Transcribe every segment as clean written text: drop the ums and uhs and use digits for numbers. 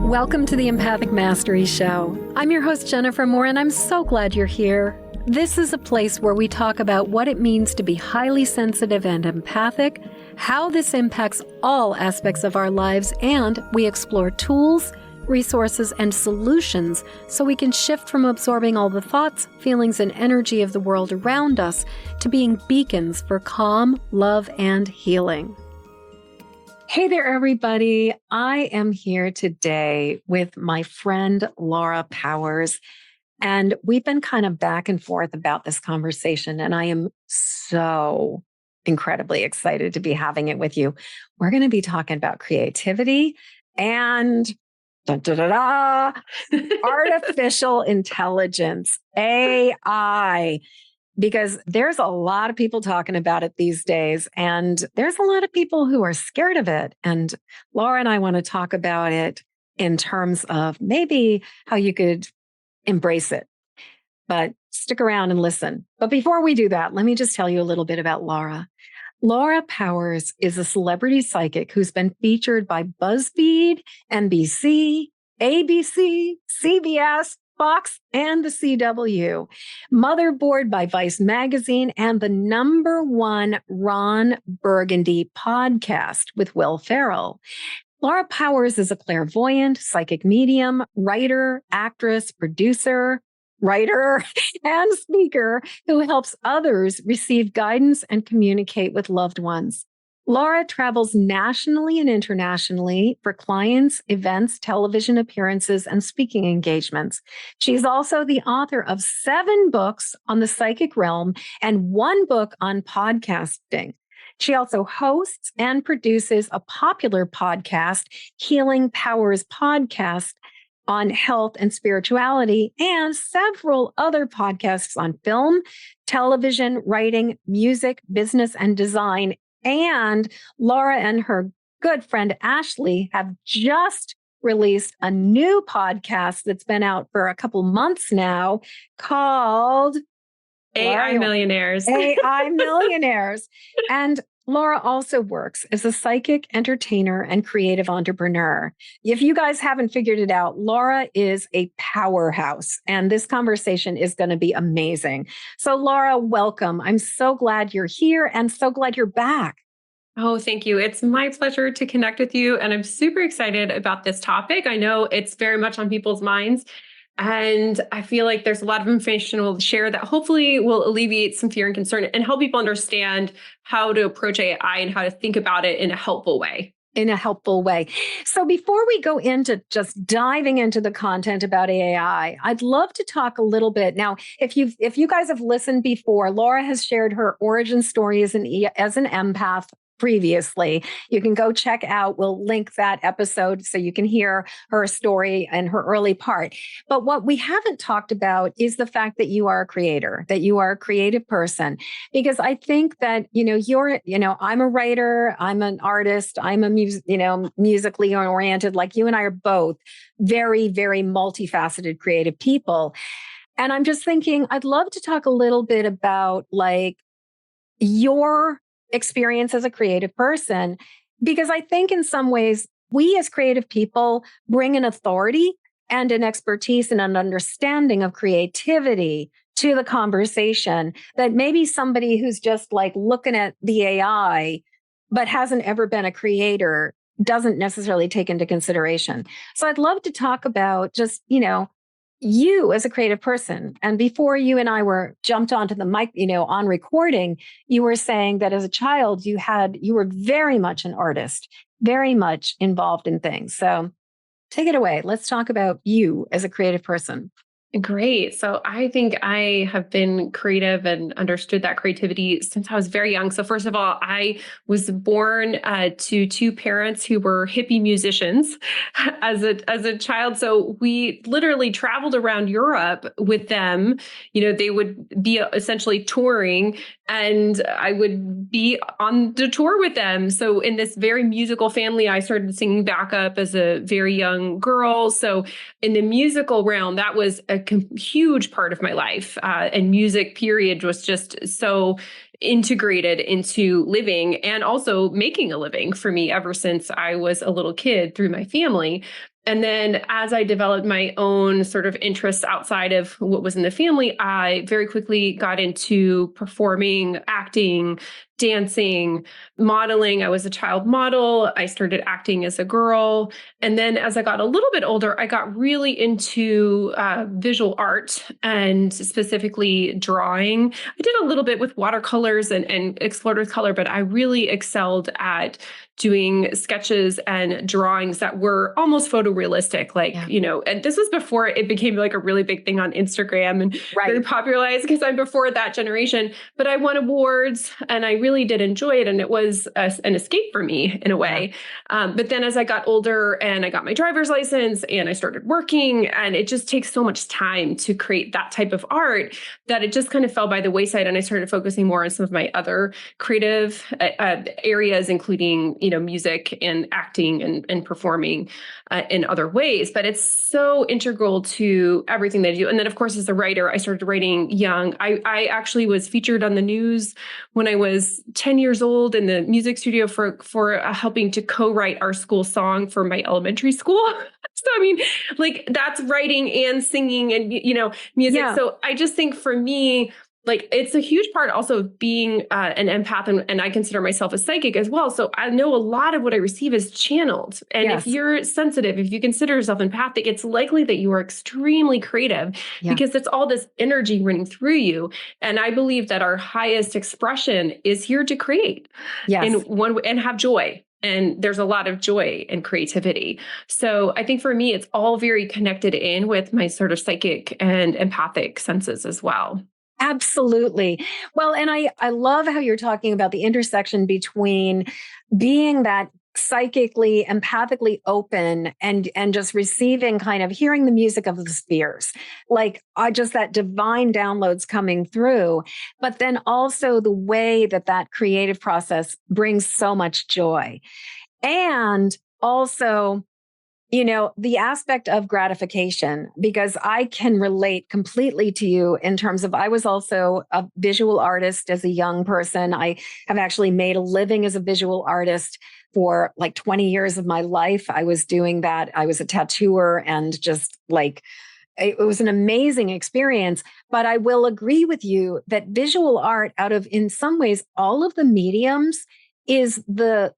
Welcome to the Empathic Mastery Show. I'm your host, Jennifer Moore, and I'm so glad you're here. This is a place where we talk about what it means to be highly sensitive and empathic, how this impacts all aspects of our lives, and we explore tools, resources, and solutions so we can shift from absorbing all the thoughts, feelings, and energy of the world around us to being beacons for calm, love, and healing. Hey there, everybody. I am here today with my friend, Laura Powers, and we've been kind of back and forth about this conversation, and I am so incredibly excited to be having it with you. We're going to be talking about creativity and artificial intelligence, AI. Because there's a lot of people talking about it these days, and there's a lot of people who are scared of it. And Laura and I want to talk about it in terms of maybe how you could embrace it. But stick around and listen. But before we do that, let me just tell you a little bit about Laura. Laura Powers is a celebrity psychic who's been featured by BuzzFeed, NBC, ABC, CBS, Fox, and the CW, motherboard by Vice Magazine, and the #1 Ron Burgundy podcast with Will Ferrell. Laura Powers is a clairvoyant, psychic medium, writer, actress, producer, and speaker who helps others receive guidance and communicate with loved ones. Laura travels nationally and internationally for clients, events, television appearances, and speaking engagements. She's also the author of 7 books on the psychic realm and 1 book on podcasting. She also hosts and produces a popular podcast, Healing Powers Podcast, on health and spirituality, and several other podcasts on film, television, writing, music, business, and design. And Laura and her good friend Ashley have just released a new podcast that's been out for a couple months now called AI Millionaires. AI Millionaires. And Laura also works as a psychic, entertainer, and creative entrepreneur. If you guys haven't figured it out, Laura is a powerhouse, and this conversation is going to be amazing. So Laura, welcome. I'm so glad you're here and so glad you're back. Oh, thank you. It's my pleasure to connect with you, and I'm super excited about this topic. I know it's very much on people's minds, and I feel like there's a lot of information we'll share that hopefully will alleviate some fear and concern and help people understand how to approach AI and how to think about it in a helpful way. So before we go into just diving into the content about AI, I'd love to talk a little bit. Now, if you guys have listened before, Laura has shared her origin story as an empath previously. You can go check out, we'll link that episode so you can hear her story and her early part. But what we haven't talked about is the fact that you are a creator, that you are a creative person. Because I think that, I'm a writer, I'm an artist, I'm a musically oriented, like you and I are both very, very multifaceted creative people. And I'm just thinking, I'd love to talk a little bit about like your experience as a creative person, because I think in some ways we as creative people bring an authority and an expertise and an understanding of creativity to the conversation that maybe somebody who's just like looking at the AI but hasn't ever been a creator doesn't necessarily take into consideration. So I'd love to talk about just, you as a creative person. And before you and I were jumped onto the mic, on recording, you were saying that as a child, you were very much an artist, very much involved in things. So take it away. Let's talk about you as a creative person. Great. So I think I have been creative and understood that creativity since I was very young. So first of all, I was born to 2 parents who were hippie musicians as a child. So we literally traveled around Europe with them. They would be essentially touring, and I would be on the tour with them. So in this very musical family, I started singing backup as a very young girl. So in the musical realm, that was a huge part of my life. And music, period, was just so integrated into living and also making a living for me ever since I was a little kid through my family. And then as I developed my own sort of interests outside of what was in the family, I very quickly got into performing, acting, dancing, modeling. I was a child model. I started acting as a girl. And then as I got a little bit older, I got really into visual art and specifically drawing. I did a little bit with watercolors and explored with color, but I really excelled at doing sketches and drawings that were almost photorealistic, Yeah. and this was before it became like a really big thing on Instagram and very Right. popularized because I'm before that generation. But I won awards and I really did enjoy it. And it was an escape for me in a Yeah. way. But then as I got older and I got my driver's license and I started working, and it just takes so much time to create that type of art that it just kind of fell by the wayside. And I started focusing more on some of my other creative areas, including, music and acting and performing in other ways. But it's so integral to everything that I do. And then, of course, as a writer, I started writing young. I actually was featured on the news when I was 10 years old in the music studio for helping to co-write our school song for my elementary school. So, I mean, like that's writing and singing and, music. Yeah. So I just think for me, like it's a huge part also of being an empath, and I consider myself a psychic as well. So I know a lot of what I receive is channeled. And if Yes. you're sensitive, if you consider yourself empathic, it's likely that you are extremely creative Yeah. because it's all this energy running through you. And I believe that our highest expression is here to create in Yes. one way and have joy. And there's a lot of joy and creativity. So I think for me, it's all very connected in with my sort of psychic and empathic senses as well. Absolutely. Well, and I love how you're talking about the intersection between being that psychically, empathically open and just receiving kind of hearing the music of the spheres, like just that divine downloads coming through, but then also the way that that creative process brings so much joy. And also, the aspect of gratification, because I can relate completely to you in terms of I was also a visual artist as a young person. I have actually made a living as a visual artist for like 20 years of my life. I was doing that. I was a tattooer and just like, it was an amazing experience. But I will agree with you that visual art, out of in some ways all of the mediums, is the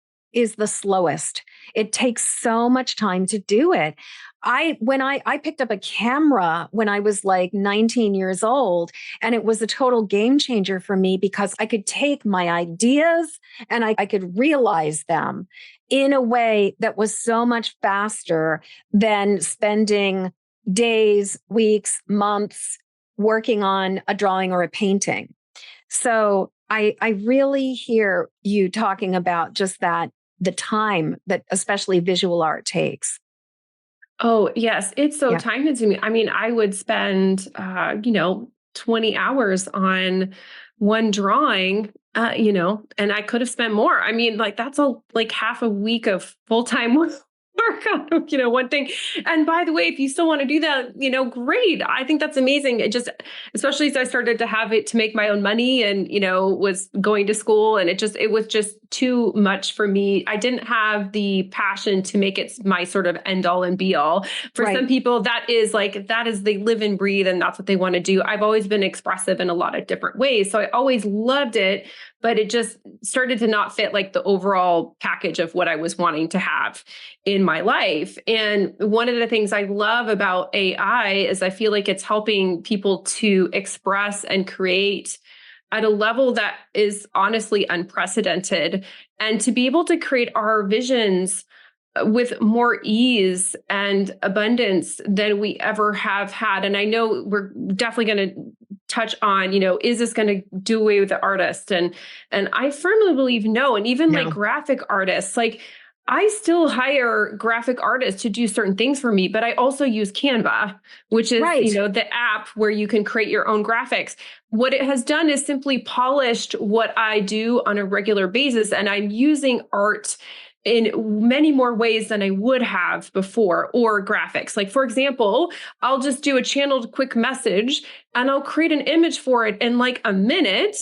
slowest. It takes so much time to do it. I picked up a camera when I was like 19 years old, and it was a total game changer for me because I could take my ideas and I could realize them in a way that was so much faster than spending days, weeks, months working on a drawing or a painting. So I really hear you talking about just that, the time that especially visual art takes. Oh, yes. It's so Yeah. time consuming. I mean, I would spend, 20 hours on one drawing, and I could have spent more. I mean, like that's like half a week of full-time work on, one thing. And by the way, if you still want to do that, great. I think that's amazing. It just, especially as I started to have it to make my own money and, was going to school, and it was just too much for me. I didn't have the passion to make it my sort of end all and be all. For some Right. people, that is they live and breathe and that's what they want to do. I've always been expressive in a lot of different ways. So I always loved it, but it just started to not fit like the overall package of what I was wanting to have in my life. And one of the things I love about AI is I feel like it's helping people to express and create at a level that is honestly unprecedented, and to be able to create our visions with more ease and abundance than we ever have had. And I know we're definitely going to touch on, is this going to do away with the artist? And I firmly believe no. And even like No. graphic artists, like I still hire graphic artists to do certain things for me, but I also use Canva, which is, Right. the app where you can create your own graphics. What it has done is simply polished what I do on a regular basis. And I'm using art in many more ways than I would have before, or graphics. Like, for example, I'll just do a channeled quick message and I'll create an image for it in like a minute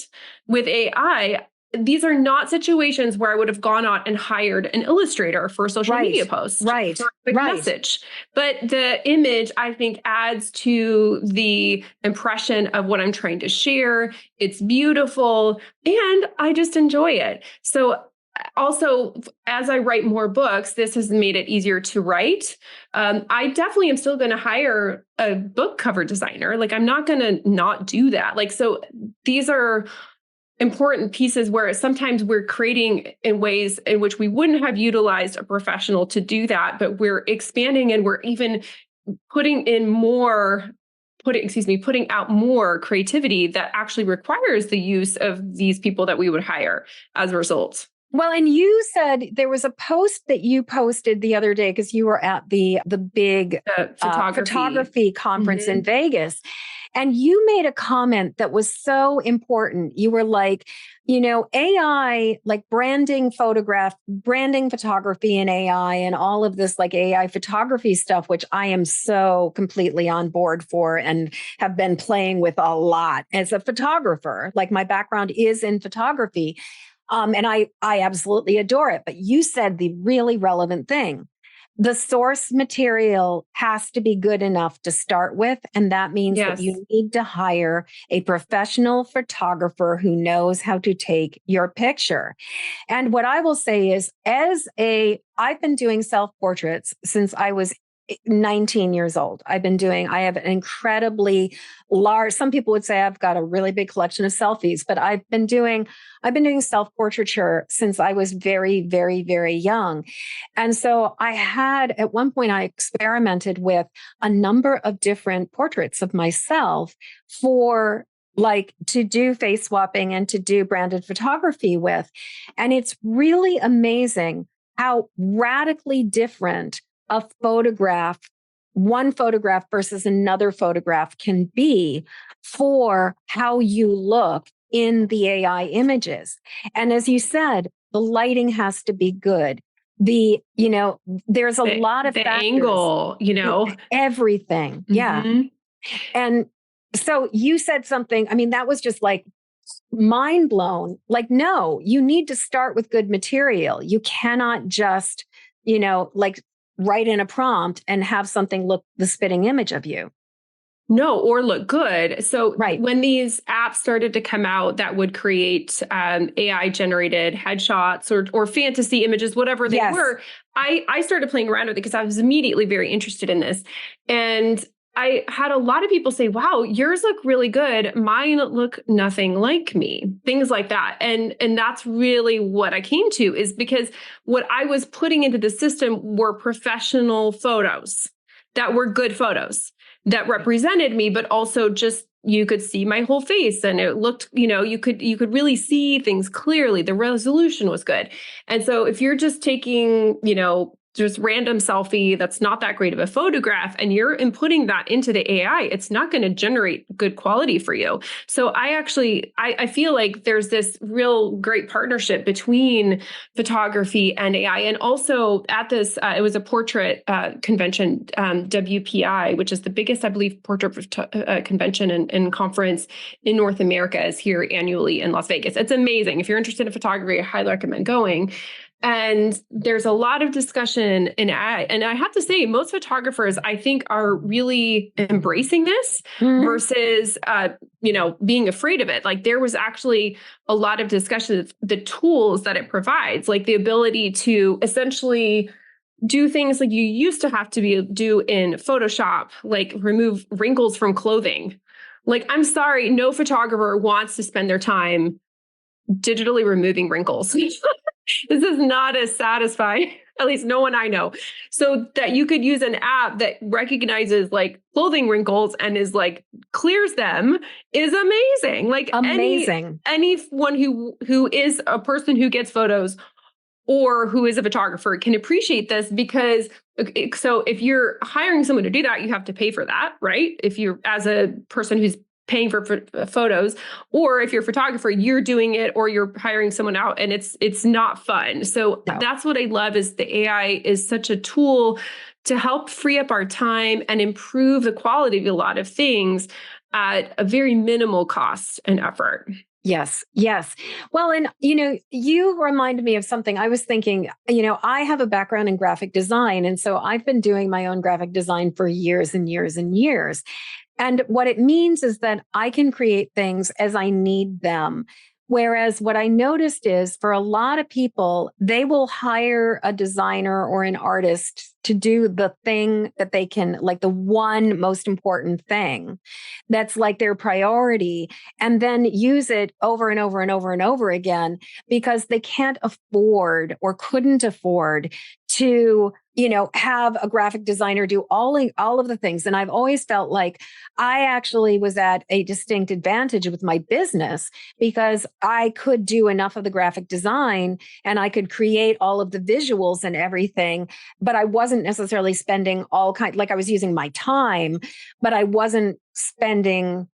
with AI. these are not situations where I would have gone out and hired an illustrator for a social media post, for a quick message. But the image, I think, adds to the impression of what I'm trying to share. It's beautiful and I just enjoy it. So also, as I write more books, this has made it easier to write. I definitely am still going to hire a book cover designer. Like, I'm not going to not do that. Like, so these are important pieces where sometimes we're creating in ways in which we wouldn't have utilized a professional to do that, but we're expanding and we're even putting out more creativity that actually requires the use of these people that we would hire as a result. Well, and you said there was a post that you posted the other day because you were at the big photography conference in Vegas. And you made a comment that was so important. You were like, AI, like branding photography and AI and all of this like AI photography stuff, which I am so completely on board for and have been playing with a lot as a photographer. Like my background is in photography. And I absolutely adore it. But you said the really relevant thing. The source material has to be good enough to start with. And that means that you need to hire a professional photographer who knows how to take your picture. And what I will say is, I've been doing self-portraits since I was 19 years old. I have an incredibly large, some people would say I've got a really big collection of selfies, but I've been doing self-portraiture since I was very, very, very young. And so at one point, I experimented with a number of different portraits of myself to do face swapping and to do branded photography with. And it's really amazing how radically different one photograph versus another photograph can be for how you look in the AI images. And as you said, the lighting has to be good. There's a lot of factors, angle, everything. Yeah. And so you said something, I mean, that was just like mind blown. Like, no, you need to start with good material. You cannot just, write in a prompt and have something look the spitting image of you. No, or look good. So when these apps started to come out that would create AI generated headshots or fantasy images, whatever they were, I started playing around with it because I was immediately very interested in this. And I had a lot of people say, wow, yours look really good. Mine look nothing like me. Things like that. And that's really what I came to, is because what I was putting into the system were professional photos that were good photos that represented me, but also just you could see my whole face and it looked, you could really see things clearly. The resolution was good. And so if you're just taking, just random selfie that's not that great of a photograph and you're inputting that into the AI, it's not going to generate good quality for you. So I feel like there's this real great partnership between photography and AI. And also at this, it was a portrait convention, WPI, which is the biggest, I believe, portrait convention and conference in North America, is here annually in Las Vegas. It's amazing. If you're interested in photography, I highly recommend going. And there's a lot of discussion in AI. And I have to say, most photographers, I think, are really embracing this versus, being afraid of it. Like, there was actually a lot of discussion of the tools that it provides, like the ability to essentially do things like you used to have to do in Photoshop, like remove wrinkles from clothing. Like, I'm sorry, no photographer wants to spend their time digitally removing wrinkles. This is not as satisfying, at least no one I know. So that you could use an app that recognizes like clothing wrinkles and is like clears them is amazing. Like amazing. Anyone who is a person who gets photos or who is a photographer can appreciate this, because so if you're hiring someone to do that, you have to pay for that, right? If you're as a person who's paying for photos, or if you're a photographer, you're doing it or you're hiring someone out, and it's not fun. So that's what I love, is the AI is such a tool to help free up our time and improve the quality of a lot of things at a very minimal cost and effort. Yes, yes. Well, and you reminded me of something. I was thinking, I have a background in graphic design. And so I've been doing my own graphic design for years and years and years. And what it means is that I can create things as I need them. Whereas what I noticed is for a lot of people, they will hire a designer or an artist to do the thing that they can, like the one most important thing that's like their priority, and then use it over and over and over and over again because they can't afford or couldn't afford to have a graphic designer do all of the things. And I've always felt like I actually was at a distinct advantage with my business because I could do enough of the graphic design and I could create all of the visuals and everything, but I wasn't necessarily spending like I was using my time, but I wasn't spending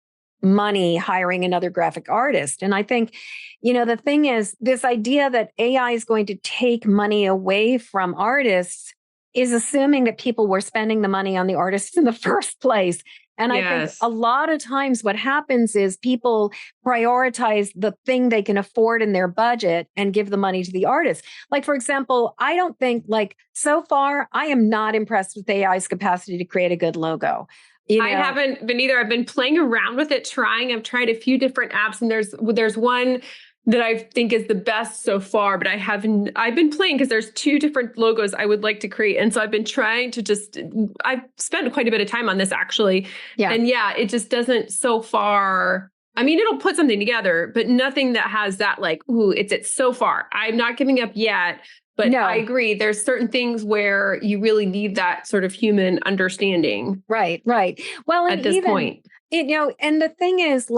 money hiring another graphic artist. And I think, the thing is, this idea that AI is going to take money away from artists is assuming that people were spending the money on the artists in the first place. And I think Yes. a lot of times what happens is people prioritize the thing they can afford in their budget and give the money to the artist. Like, for example, I don't think so far, I am not impressed with AI's capacity to create a good logo. I haven't been either. I've been playing around with it, I've tried a few different apps, and there's one that I think is the best so far, but I've been playing because there's two different logos I would like to create. And so I've been trying to I've spent quite a bit of time on this actually. Yeah. And yeah, it just doesn't so far. I mean, it'll put something together, but nothing that has that it's so far. I'm not giving up yet. But No. I agree. There's certain things where you really need that sort of human understanding. Right, right. Well, and at this point, and the thing is,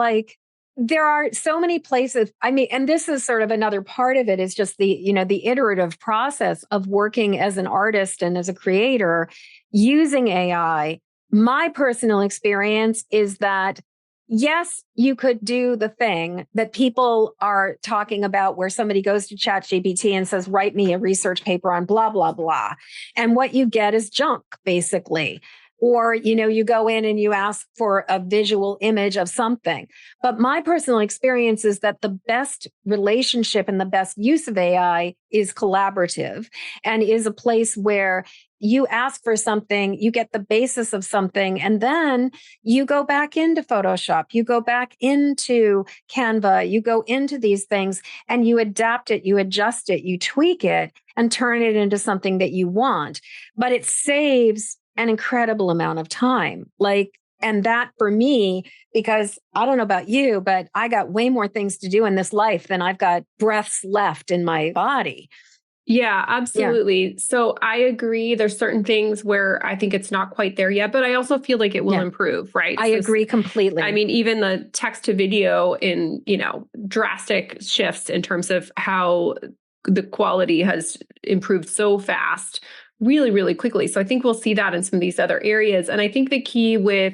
there are so many places. I mean, and this is sort of another part of it is just the iterative process of working as an artist and as a creator using AI. My personal experience is that yes, you could do the thing that people are talking about where somebody goes to ChatGPT and says, write me a research paper on blah, blah, blah. And what you get is junk, basically. Or, you go in and you ask for a visual image of something. But my personal experience is that the best relationship and the best use of AI is collaborative and is a place where you ask for something, you get the basis of something, and then you go back into Photoshop, you go back into Canva, you go into these things and you adapt it, you adjust it, you tweak it and turn it into something that you want. But it saves an incredible amount of time. And that for me, because I don't know about you, but I got way more things to do in this life than I've got breaths left in my body. Yeah, absolutely. Yeah. So I agree. There's certain things where I think it's not quite there yet, but I also feel like it will improve, right? I agree completely. I mean, even the text to video in, drastic shifts in terms of how the quality has improved so fast, really, really quickly. So I think we'll see that in some of these other areas. And I think the key with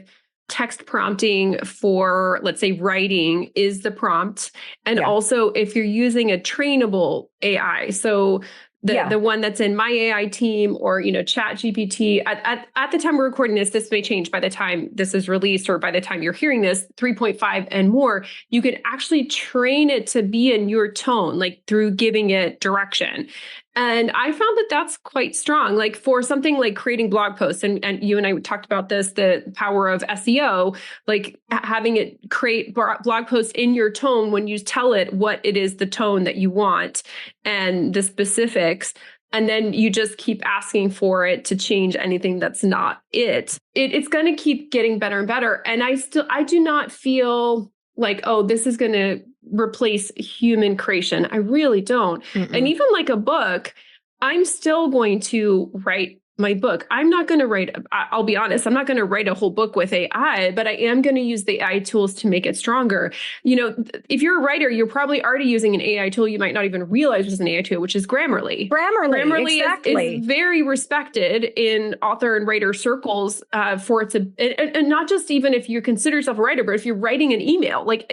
text prompting for, let's say, writing is the prompt. And also if you're using a trainable AI, so the one that's in my AI team or, Chat GPT, at the time we're recording this may change by the time this is released or by the time you're hearing this, 3.5 and more, you can actually train it to be in your tone, like through giving it direction. And I found that that's quite strong, like for something like creating blog posts. And you and I talked about this, the power of SEO, like having it create blog posts in your tone when you tell it what it is, the tone that you want and the specifics. And then you just keep asking for it to change anything that's not it. It's going to keep getting better and better. And I do not feel like, oh, this is going to replace human creation. I really don't. Mm-mm. And even like a book, I'm still going to write my book. I'm not going to write, I'll be honest, I'm not going to write a whole book with AI, but I am going to use the AI tools to make it stronger. If you're a writer, you're probably already using an AI tool you might not even realize was an AI tool, which is Grammarly. Grammarly exactly. is very respected in author and writer circles for its, and not just even if you consider yourself a writer, but if you're writing an email, like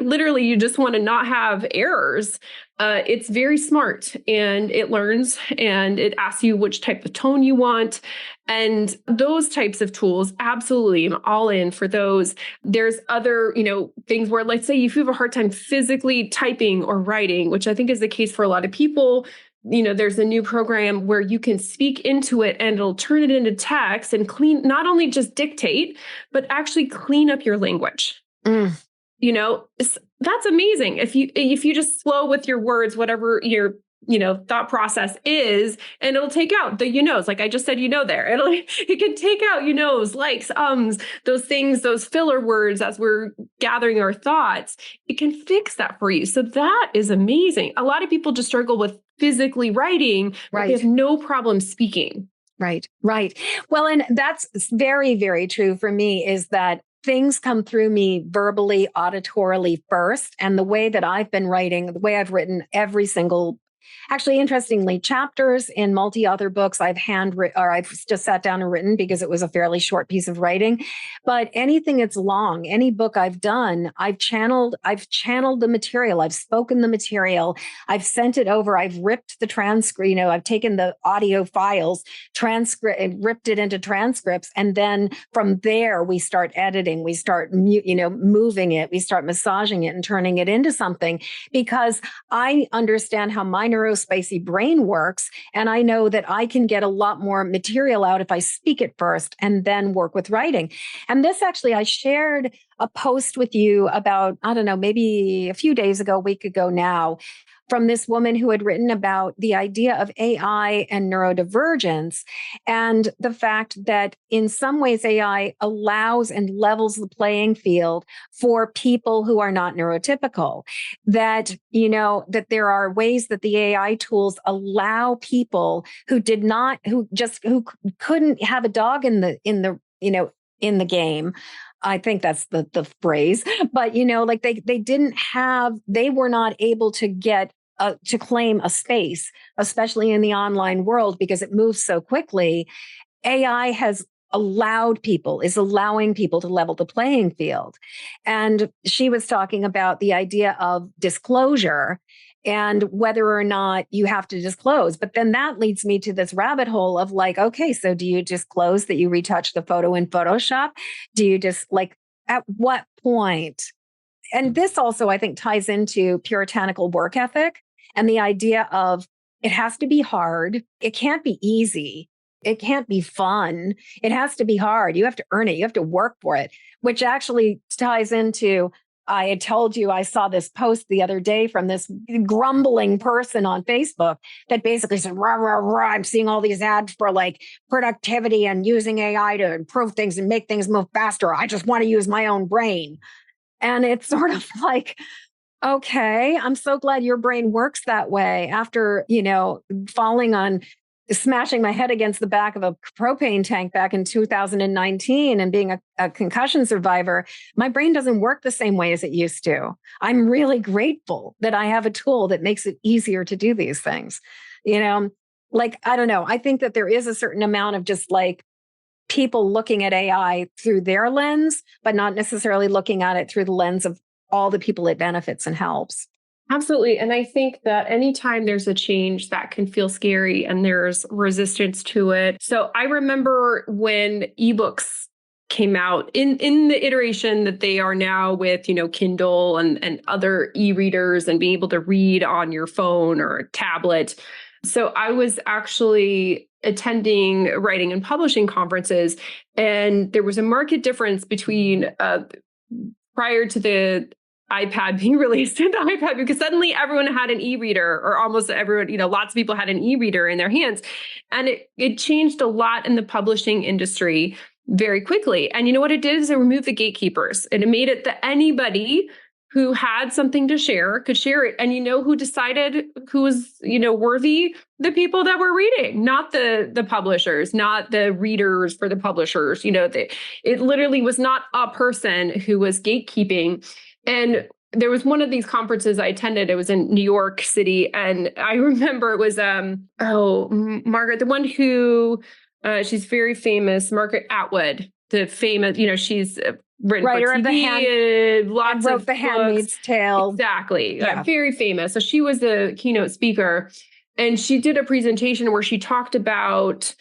literally you just want to not have errors. It's very smart, and it learns, and it asks you which type of tone you want. And those types of tools, absolutely, I'm all in for those. There's other, things where, let's say, if you have a hard time physically typing or writing, which I think is the case for a lot of people, there's a new program where you can speak into it and it'll turn it into text and not only just dictate, but actually clean up your language. Mm. That's amazing. If you just slow with your words, whatever your thought process is, and it'll take out the like I just said, there. It can take out likes, those things, those filler words as we're gathering our thoughts. It can fix that for you. So that is amazing. A lot of people just struggle with physically writing, but they have no problem speaking. Right. Well, and that's very, very true for me, is that things come through me verbally, auditorily first. And the way that I've been writing, the way I've written every single, actually, interestingly, chapters in multi-author books I've just sat down and written because it was a fairly short piece of writing. But anything that's long, any book I've done, I've channeled the material, I've spoken the material, I've sent it over, I've ripped the transcript, I've taken the audio files, and ripped it into transcripts. And then from there, we start editing, we start, moving it, we start massaging it and turning it into something, because I understand how my neurospicy brain works. And I know that I can get a lot more material out if I speak it first and then work with writing. And this actually, I shared a post with you about, I don't know, maybe a few days ago, a week ago now, from this woman who had written about the idea of AI and neurodivergence, and the fact that in some ways AI allows and levels the playing field for people who are not neurotypical. That, that there are ways that the AI tools allow people who couldn't have a dog in the game. I think that's the phrase, but they were not able to get to claim a space, especially in the online world, because it moves so quickly. AI is allowing people to level the playing field. And she was talking about the idea of disclosure and whether or not you have to disclose. But then that leads me to this rabbit hole of okay, so do you disclose that you retouch the photo in Photoshop? Do you just at what point? And this also, I think, ties into puritanical work ethic and the idea of it has to be hard. It can't be easy. It can't be fun. It has to be hard. You have to earn it. You have to work for it, which actually ties into, I had told you, I saw this post the other day from this grumbling person on Facebook that basically said, rah, rah, rah, I'm seeing all these ads for productivity and using AI to improve things and make things move faster. I just want to use my own brain. And it's sort of okay, I'm so glad your brain works that way. After, smashing my head against the back of a propane tank back in 2019 and being a concussion survivor, my brain doesn't work the same way as it used to. I'm really grateful that I have a tool that makes it easier to do these things. I don't know. I think that there is a certain amount of just people looking at AI through their lens, but not necessarily looking at it through the lens of all the people it benefits and helps. Absolutely. And I think that anytime there's a change, that can feel scary and there's resistance to it. So I remember when ebooks came out in the iteration that they are now with, Kindle and other e-readers and being able to read on your phone or a tablet. So I was actually attending writing and publishing conferences, and there was a marked difference between prior to the iPad being released into iPad, because suddenly everyone had an e-reader, or almost everyone, lots of people had an e-reader in their hands. And it changed a lot in the publishing industry very quickly. And you know what it did is it removed the gatekeepers, and it made it that anybody who had something to share could share it. And who decided who was, worthy? The people that were reading, not the publishers, not the readers for the publishers. It literally was not a person who was gatekeeping. And there was one of these conferences I attended. It was in New York City. And I remember it was, Margaret, the one who, she's very famous, Margaret Atwood. the famous, she's written for Writer of TV, lots and wrote of The books. Handmaid's Tale. Exactly. Yeah. Very famous. So she was the keynote speaker, and she did a presentation where she talked about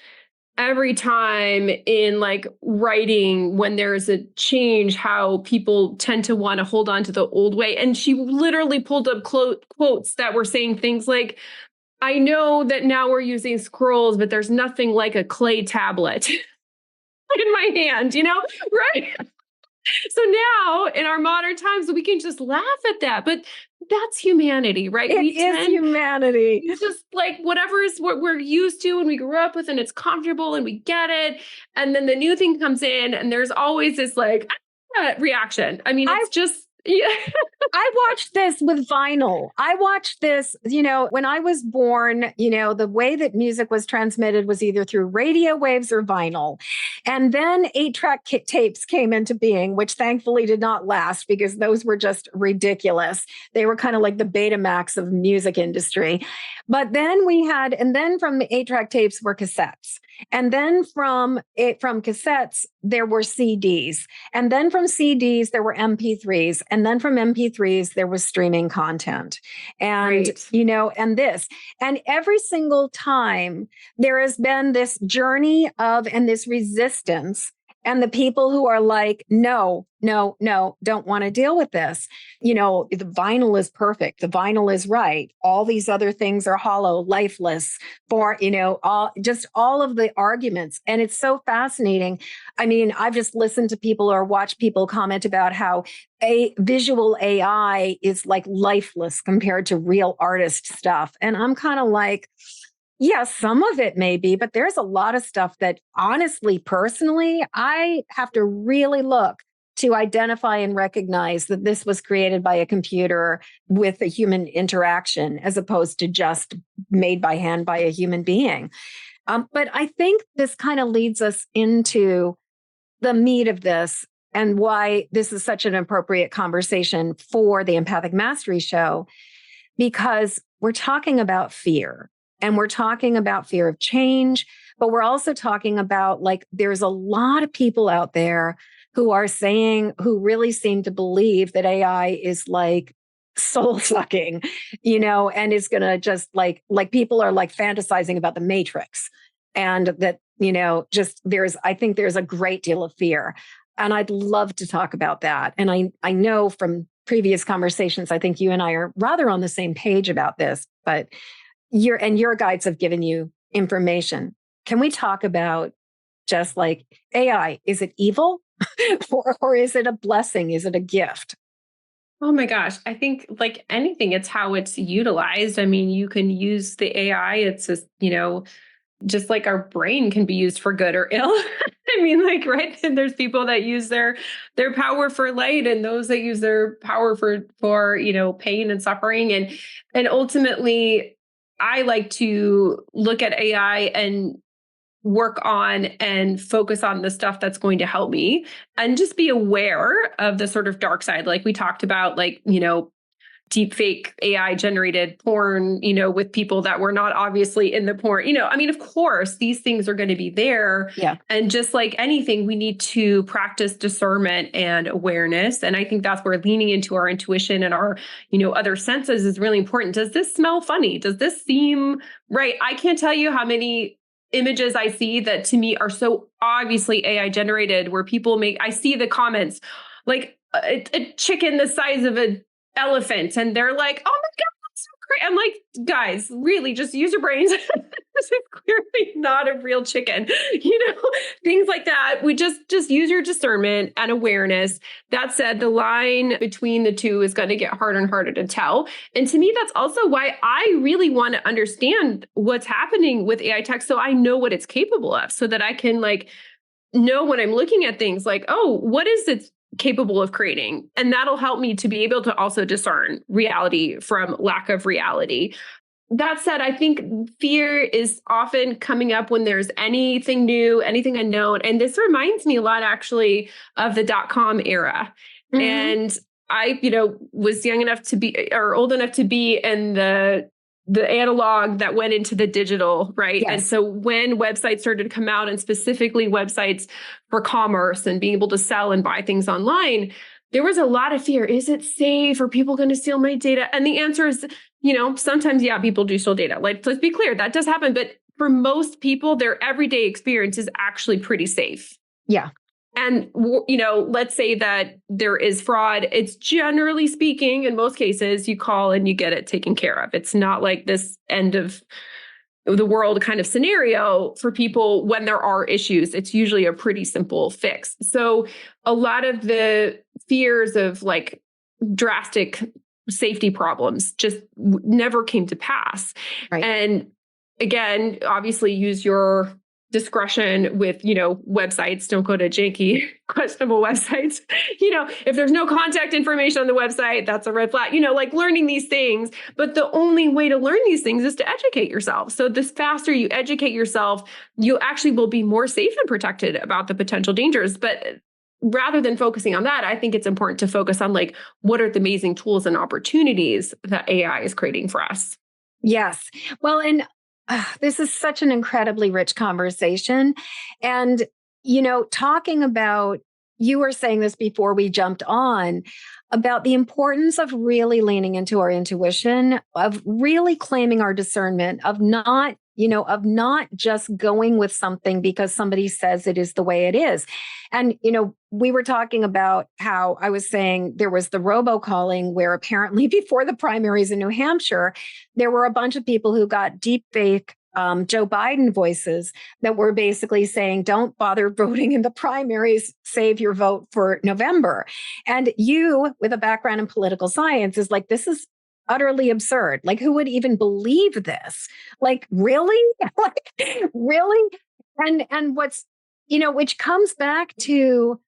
every time in like writing, when there's a change, how people tend to want to hold on to the old way. And she literally pulled up quotes that were saying things like, I know that now we're using scrolls, but there's nothing like a clay tablet in my hand, right? So now in our modern times, we can just laugh at that, but that's humanity, right? It is humanity. Just like whatever is what we're used to and we grew up with, and it's comfortable and we get it. And then the new thing comes in and there's always this like reaction. I mean, it's just, yeah. I watched this with vinyl. I watched this, when I was born, the way that music was transmitted was either through radio waves or vinyl. And then 8-track tapes came into being, which thankfully did not last because those were just ridiculous. They were kind of like the Betamax of the music industry. But then from the 8-track tapes were cassettes. And then from cassettes, there were CDs. And then from CDs, there were MP3s. And then from MP3s, there was streaming content. And, Right. And this. And every single time there has been this journey and this resistance. And the people who are like, no, don't want to deal with this. The vinyl is perfect. The vinyl is right. All these other things are hollow, lifeless all of the arguments. And it's so fascinating. I mean, I've just listened to people or watched people comment about how a visual AI is like lifeless compared to real artist stuff. And I'm kind of like, yeah, some of it may be, but there's a lot of stuff that honestly, personally, I have to really look to identify and recognize that this was created by a computer with a human interaction as opposed to just made by hand by a human being. But I think this kind of leads us into the meat of this and why this is such an appropriate conversation for the Empathic Mastery Show, because we're talking about fear. And we're talking about fear of change, but we're also talking about there's a lot of people out there who really seem to believe that AI is like soul sucking, and is going to just like people are like fantasizing about the Matrix, and that, I think there's a great deal of fear. And I'd love to talk about that. And I know from previous conversations, I think you and I are rather on the same page about this, but your guides have given you information. Can we talk about just like AI? Is it evil or is it a blessing? Is it a gift? Oh my gosh. I think like anything, it's how it's utilized. I mean, you can use the AI. It's just like our brain can be used for good or ill. I mean, like, right. And there's people that use their power for light, and those that use their power for pain and suffering. And ultimately, I like to look at AI and work on and focus on the stuff that's going to help me, and just be aware of the sort of dark side. Like we talked about, deep fake AI generated porn, with people that were not obviously in the porn, I mean, of course, these things are going to be there. Yeah. And just like anything, we need to practice discernment and awareness. And I think that's where leaning into our intuition and our, other senses is really important. Does this smell funny? Does this seem right? I can't tell you how many images I see that to me are so obviously AI generated, where I see the comments like a chicken the size of an elephant, and they're like, oh my God, that's so great. I'm like, guys, really just use your brains. This is clearly not a real chicken, things like that. We just use your discernment and awareness. That said, the line between the two is going to get harder and harder to tell. And to me, that's also why I really want to understand what's happening with AI tech, so I know what it's capable of, so that I can know when I'm looking at things like, oh, what is it capable of creating? And that'll help me to be able to also discern reality from lack of reality. That said, I think fear is often coming up when there's anything new, anything unknown. And this reminds me a lot, actually, of the .com era. Mm-hmm. And I, was young enough to be, or old enough to be in the the analog that went into the digital, right? Yes. And so when websites started to come out, and specifically websites for commerce and being able to sell and buy things online, there was a lot of fear. Is it safe? Are people going to steal my data? And the answer is, sometimes, yeah, people do steal data. Like, let's be clear, that does happen. But for most people, their everyday experience is actually pretty safe. Yeah. And, let's say that there is fraud. It's generally speaking, in most cases, you call and you get it taken care of. It's not like this end of the world kind of scenario for people when there are issues. It's usually a pretty simple fix. So a lot of the fears of like drastic safety problems just never came to pass. Right. And again, obviously use your discretion with, websites. Don't go to janky, questionable websites. If there's no contact information on the website, that's a red flag, like learning these things. But the only way to learn these things is to educate yourself. So the faster you educate yourself, you actually will be more safe and protected about the potential dangers. But rather than focusing on that, I think it's important to focus on like, what are the amazing tools and opportunities that AI is creating for us? Yes. Well, and this is such an incredibly rich conversation. And, talking about, you were saying this before we jumped on, about the importance of really leaning into our intuition, of really claiming our discernment, of not just going with something because somebody says it is the way it is. And, we were talking about how I was saying there was the robocalling where apparently before the primaries in New Hampshire, there were a bunch of people who got deep fake Joe Biden voices that were basically saying, don't bother voting in the primaries, save your vote for November. And you, with a background in political science, is like, this is utterly absurd. Like, who would even believe this? Like, really? Like, really? And what's, which comes back to,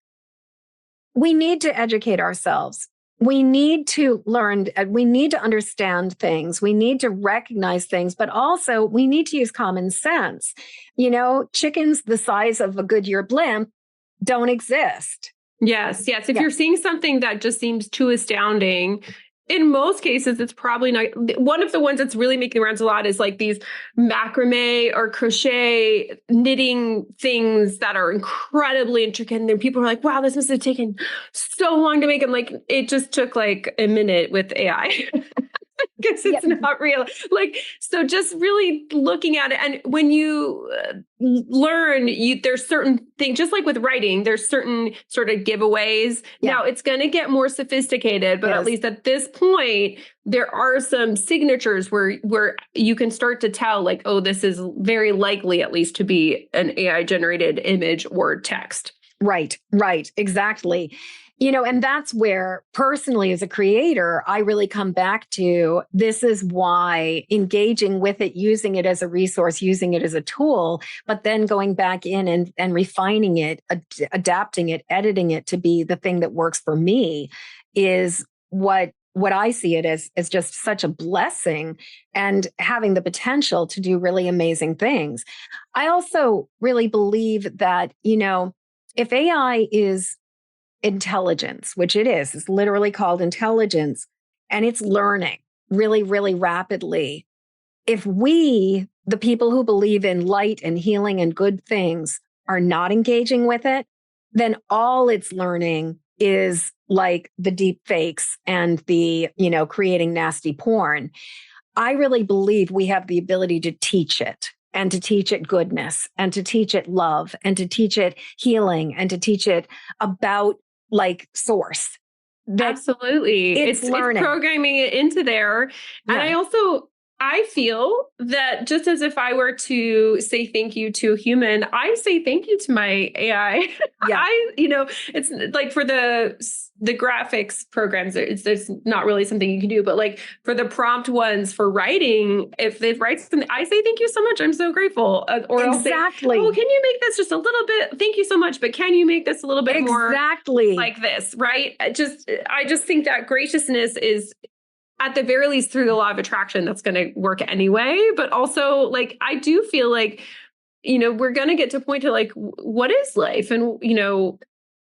we need to educate ourselves. We need to learn, we need to understand things. We need to recognize things, but also we need to use common sense. Chickens the size of a Goodyear blimp don't exist. Yes. If you're seeing something that just seems too astounding, in most cases, it's probably not. One of the ones that's really making the rounds a lot is like these macrame or crochet knitting things that are incredibly intricate. And then people are like, wow, this must have taken so long to make. I'm like, it just took like a minute with AI. Because it's not real. Like, so just really looking at it. And when you learn, there's certain things, just like with writing, there's certain sort of giveaways. Yeah. Now it's going to get more sophisticated, but at least at this point, there are some signatures where you can start to tell like, oh, this is very likely at least to be an AI generated image or text. Right. Exactly. And that's where personally as a creator, I really come back to, this is why engaging with it, using it as a resource, using it as a tool, but then going back in and refining it, adapting it, editing it to be the thing that works for me is what I see it as just such a blessing and having the potential to do really amazing things. I also really believe that, if AI is intelligence, which it is, it's literally called intelligence, and it's learning really, really rapidly. If we, the people who believe in light and healing and good things, are not engaging with it, then all it's learning is like the deep fakes and the, creating nasty porn. I really believe we have the ability to teach it, and to teach it goodness, and to teach it love, and to teach it healing, and to teach it about like source. Absolutely. It's programming it into there. And I feel that just as if I were to say thank you to a human, I say thank you to my AI. Yeah. It's like for the graphics programs, there's not really something you can do, but like for the prompt ones for writing, if they write something, I say thank you so much. I'm so grateful. Or exactly. I'll say, oh, can you make this just a little bit? Thank you so much, but can you make this a little bit more like this? Right? I just think that graciousness is, at the very least, through the law of attraction, that's going to work anyway. But also, like, I do feel like, we're going to get to a point to like, what is life? And,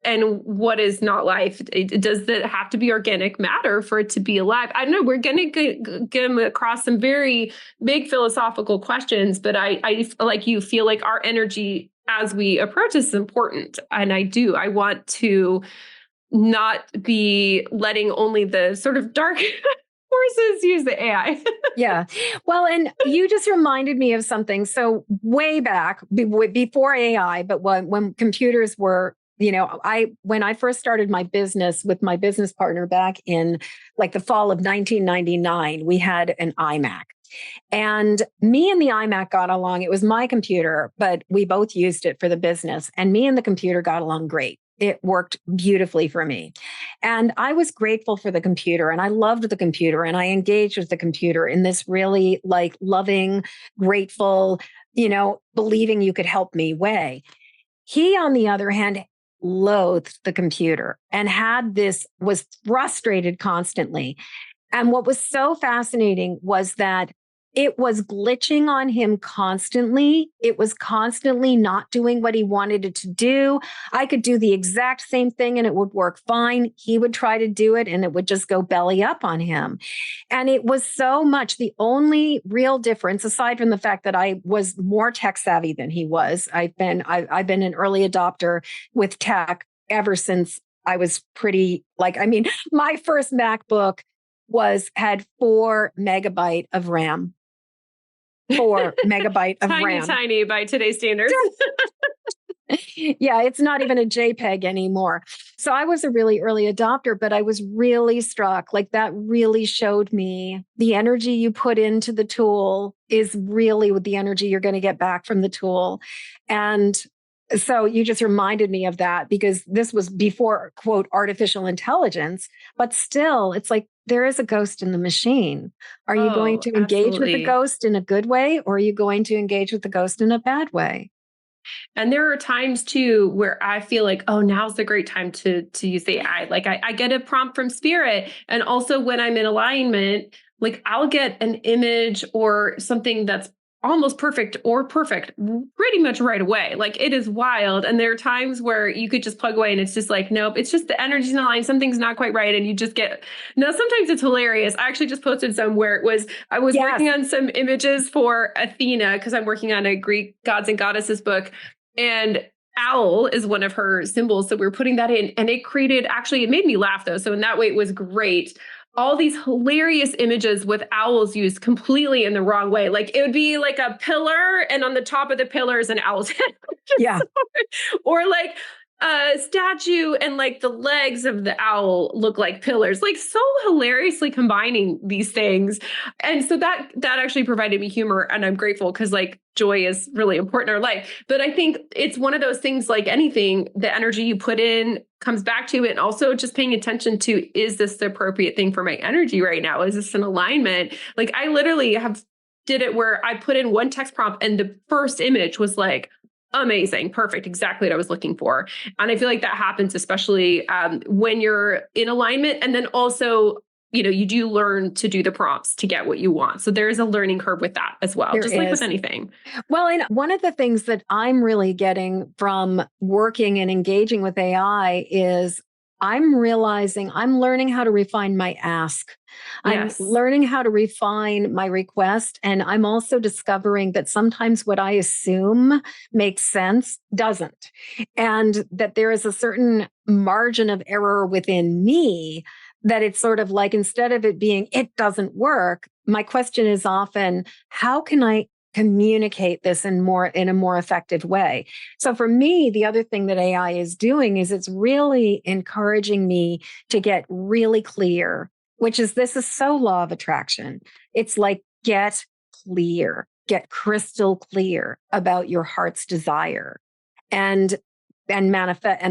and what is not life? Does that have to be organic matter for it to be alive? I don't know. We're going to get across some very big philosophical questions, but I like you feel like our energy as we approach this is important. And I want to not be letting only the sort of dark forces use the AI. Yeah. Well, and you just reminded me of something. So way back before AI, but when computers were, when I first started my business with my business partner back in like the fall of 1999, we had an iMac. And me and the iMac got along. It was my computer, but we both used it for the business. And me and the computer got along great. It worked beautifully for me. And I was grateful for the computer and I loved the computer and I engaged with the computer in this really like loving, grateful, believing you could help me way. He, on the other hand, loathed the computer and was frustrated constantly. And what was so fascinating was that it was glitching on him constantly. It was constantly not doing what he wanted it to do. I could do the exact same thing and it would work fine. He would try to do it and it would just go belly up on him. And it was so much the only real difference, aside from the fact that I was more tech savvy than he was. I've been an early adopter with tech ever since I was my first MacBook had 4 megabyte of RAM. 4 megabyte of RAM. Tiny by today's standards. Yeah, it's not even a JPEG anymore. So I was a really early adopter, but I was really struck. Like that really showed me the energy you put into the tool is really the energy you're going to get back from the tool. And so you just reminded me of that because this was before, quote, artificial intelligence, but still it's like there is a ghost in the machine. Are you going to engage with the ghost in a good way or are you going to engage with the ghost in a bad way? And there are times too where I feel like, oh, now's the great time to use the AI. Like I get a prompt from spirit. And also when I'm in alignment, like I'll get an image or something that's almost perfect or perfect pretty much right away. Like it is wild. And there are times where you could just plug away and it's just like, nope, it's just the energy's not aligned. Something's not quite right. And you just sometimes it's hilarious. I actually just posted some where I was working on some images for Athena because I'm working on a Greek gods and goddesses book. And owl is one of her symbols. So we were putting that in and it made me laugh though. So in that way, it was great. All these hilarious images with owls used completely in the wrong way. Like it would be like a pillar and on the top of the pillar is an owl's head. Yeah. Or like a statue and like the legs of the owl look like pillars, like so hilariously combining these things. And so that actually provided me humor. And I'm grateful because like joy is really important in our life. But I think it's one of those things like anything, the energy you put in comes back to it. And also just paying attention to, is this the appropriate thing for my energy right now? Is this an alignment? Like I literally did it where I put in one text prompt and the first image was like, amazing, perfect, exactly what I was looking for. And I feel like that happens, especially when you're in alignment. And then also, you do learn to do the prompts to get what you want. So there is a learning curve with that as well, like with anything. Well, and one of the things that I'm really getting from working and engaging with AI is I'm learning how to refine my ask. Yes. I'm learning how to refine my request. And I'm also discovering that sometimes what I assume makes sense doesn't. And that there is a certain margin of error within me that it's sort of like, instead of it being, it doesn't work, my question is often, how can I communicate this in a more effective way? So for me, the other thing that AI is doing is it's really encouraging me to get really clear, this is so law of attraction. It's like, get crystal clear about your heart's desire and manifest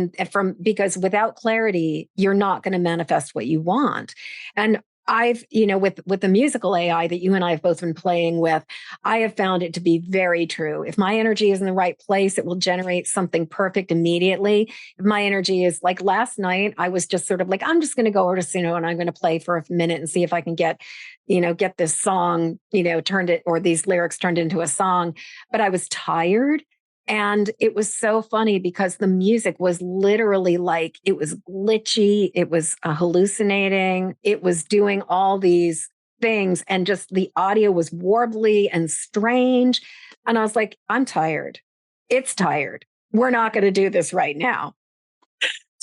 because without clarity, you're not going to manifest what you want. And I've, with the musical AI that you and I have both been playing with, I have found it to be very true. If my energy is in the right place, it will generate something perfect immediately. If my energy is like last night, I was just sort of like, I'm just going to go over to Suno and I'm going to play for a minute and see if I can get this song, these lyrics turned into a song. But I was tired. And it was so funny because the music was literally like, it was glitchy, it was hallucinating, it was doing all these things, and just the audio was warbly and strange. And I was like, I'm tired. It's tired. We're not going to do this right now.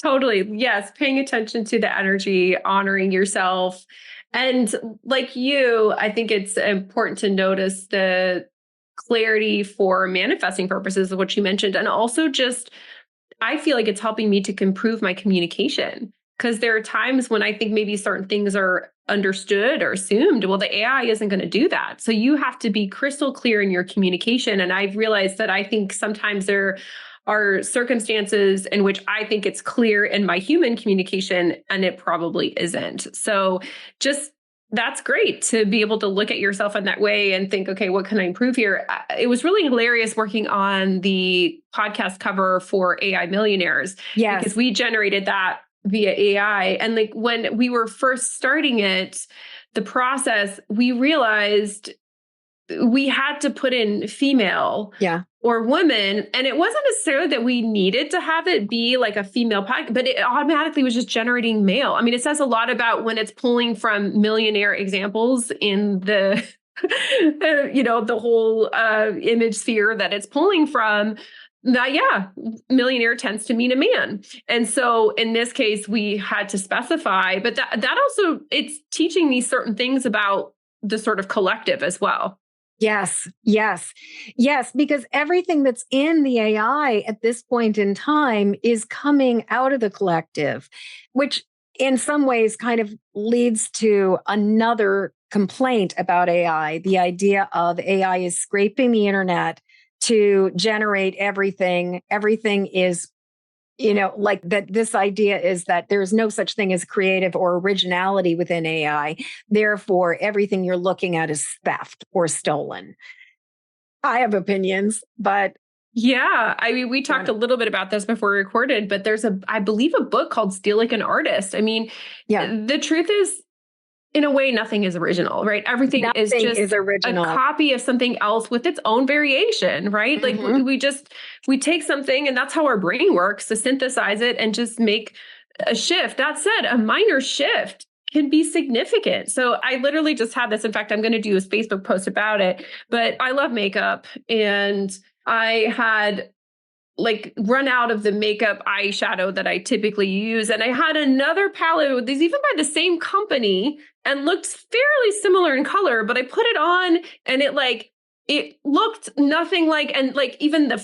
Totally. Yes. Paying attention to the energy, honoring yourself. And like you, I think it's important to notice the clarity for manifesting purposes of what you mentioned. And also just, I feel like it's helping me to improve my communication. Because there are times when I think maybe certain things are understood or assumed. Well, the AI isn't going to do that. So you have to be crystal clear in your communication. And I've realized that I think sometimes there are circumstances in which I think it's clear in my human communication and it probably isn't. So just that's great to be able to look at yourself in that way and think, okay, what can I improve here? It was really hilarious working on the podcast cover for AI Millionaires because Yes. we generated that via AI. And like when we were first starting it, the process, we realized we had to put in female Yeah. or woman. And it wasn't necessarily that we needed to have it be like a female podcast, but it automatically was just generating male. I mean, it says a lot about when it's pulling from millionaire examples in the, the whole image sphere that it's pulling from. That, yeah, millionaire tends to mean a man. And so in this case, we had to specify, but that also, it's teaching me certain things about the sort of collective as well. Yes, yes, yes, because everything that's in the AI at this point in time is coming out of the collective, which in some ways kind of leads to another complaint about AI. The idea of AI is scraping the internet to generate everything. Everything is, like that. This idea is that there's no such thing as creative or originality within AI. Therefore, everything you're looking at is theft or stolen. I have opinions, but yeah, I mean, we talked a little bit about this before we recorded, but there's I believe, a book called Steal Like an Artist. I mean, the truth is, in a way, nothing is original, right? Everything is nothing just is a original. copy of something else with its own variation, right? Mhm. Like we take something, and that's how our brain works, to synthesize it and just make a shift. That said, a minor shift can be significant. So I literally just had this. In fact, I'm going to do a Facebook post about it, but I love makeup, and I had like run out of the makeup eyeshadow that I typically use. And I had another palette with these, even by the same company, and looked fairly similar in color, but I put it on and it looked nothing like, and like even the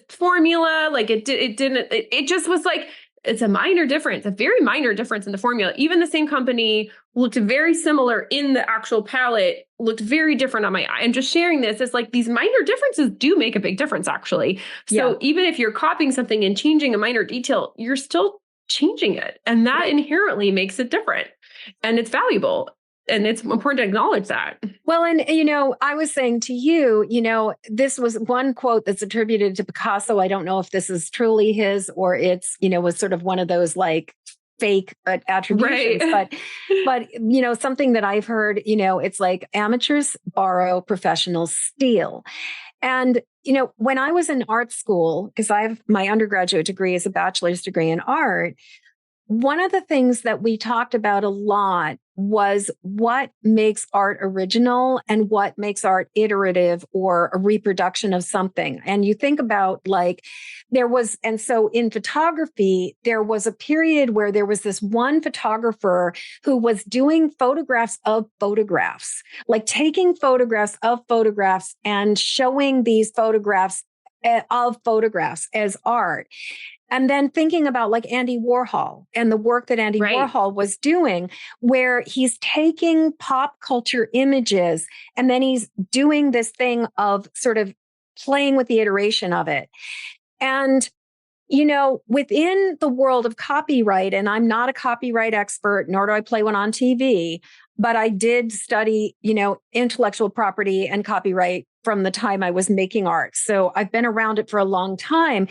formula, like it just was like, it's a minor difference, a very minor difference in the formula. Even the same company looked very similar in the actual palette, looked very different on my eye. I'm just sharing this. It's like these minor differences do make a big difference, actually. So even if you're copying something and changing a minor detail, you're still changing it. And that inherently makes it different. And it's valuable. And it's important to acknowledge that. Well, and, I was saying to you, this was one quote that's attributed to Picasso. I don't know if this is truly his or it's, was sort of one of those like fake attributions, right. but, something that I've heard, it's like amateurs borrow, professionals steal. And, when I was in art school, because my undergraduate degree is a bachelor's degree in art, one of the things that we talked about a lot was what makes art original and what makes art iterative or a reproduction of something. And you think about and so in photography, there was a period where there was this one photographer who was doing photographs of photographs, like taking photographs of photographs and showing these photographs of photographs as art. And then thinking about like Andy Warhol and the work that Andy Warhol was doing, where he's taking pop culture images and then he's doing this thing of sort of playing with the iteration of it. And, within the world of copyright, and I'm not a copyright expert, nor do I play one on TV, but I did study, intellectual property and copyright from the time I was making art. So I've been around it for a long time.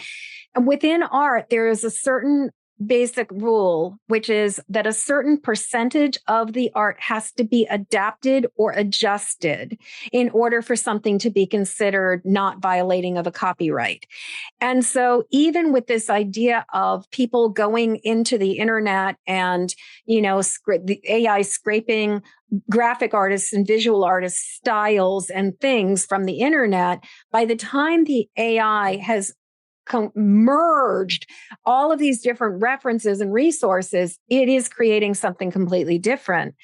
And within art, there is a certain basic rule, which is that a certain percentage of the art has to be adapted or adjusted in order for something to be considered not violating of a copyright. And so even with this idea of people going into the internet and, the AI scraping graphic artists and visual artists styles and things from the internet, by the time the AI has merged all of these different references and resources, it is creating something completely different.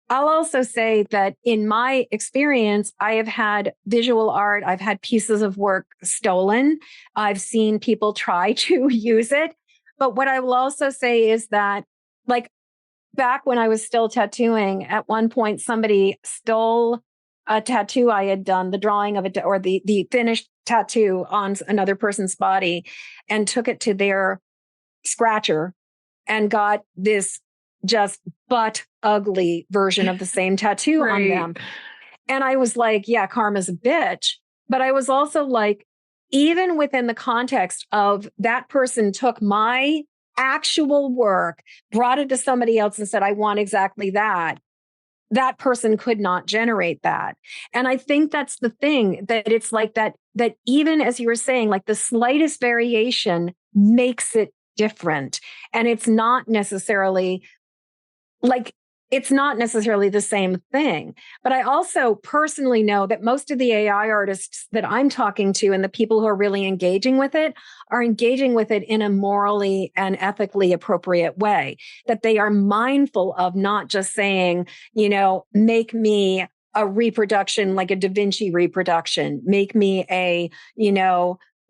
I'll also say that in my experience, I have had visual art, I've had pieces of work stolen. I've seen people try to use it. But what I will also say is that, like, back when I was still tattooing, at one point, somebody stole a tattoo I had done, the drawing of it, or the finished tattoo on another person's body, and took it to their scratcher and got this just butt ugly version of the same tattoo on them. And I was like, yeah, karma's a bitch. But I was also like, even within the context of that person took my actual work, brought it to somebody else and said, I want exactly that. That person could not generate that. And I think that's the thing, that it's like that even as you were saying, like the slightest variation makes it different. And it's not necessarily the same thing. But I also personally know that most of the AI artists that I'm talking to and the people who are really engaging with it are engaging with it in a morally and ethically appropriate way, that they are mindful of not just saying, make me a reproduction, like a Da Vinci reproduction, make me a,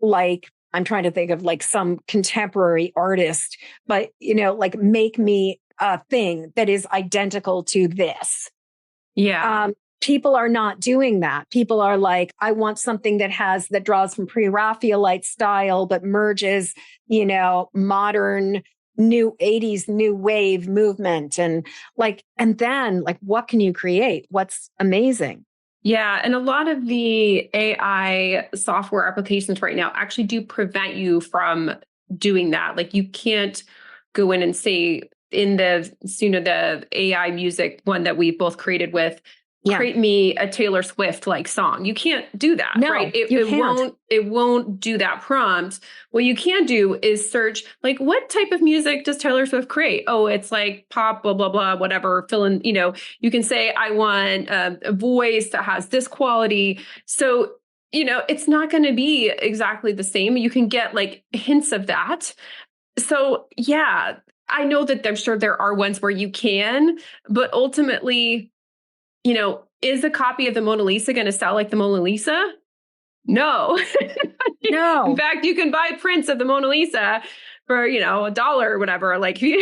like, I'm trying to think of like some contemporary artist, but, like make me a thing that is identical to this. Yeah. People are not doing that. People are like, I want something that draws from pre-Raphaelite style, but merges, modern new 80s new wave movement. And then what can you create? What's amazing? Yeah. And a lot of the AI software applications right now actually do prevent you from doing that. Like you can't go in and say in the AI music one that we both created with, create me a Taylor Swift like song. You can't do that, no, right? can't. It won't do that prompt. What you can do is search like, what type of music does Taylor Swift create? Oh, it's like pop, blah, blah, blah, whatever. Fill in, you can say, I want a voice that has this quality. So, it's not going to be exactly the same. You can get like hints of that. So yeah, I know that I'm sure there are ones where you can, but ultimately, is a copy of the Mona Lisa going to sell like the Mona Lisa? No. No. In fact, you can buy prints of the Mona Lisa for, $1 or whatever. Like you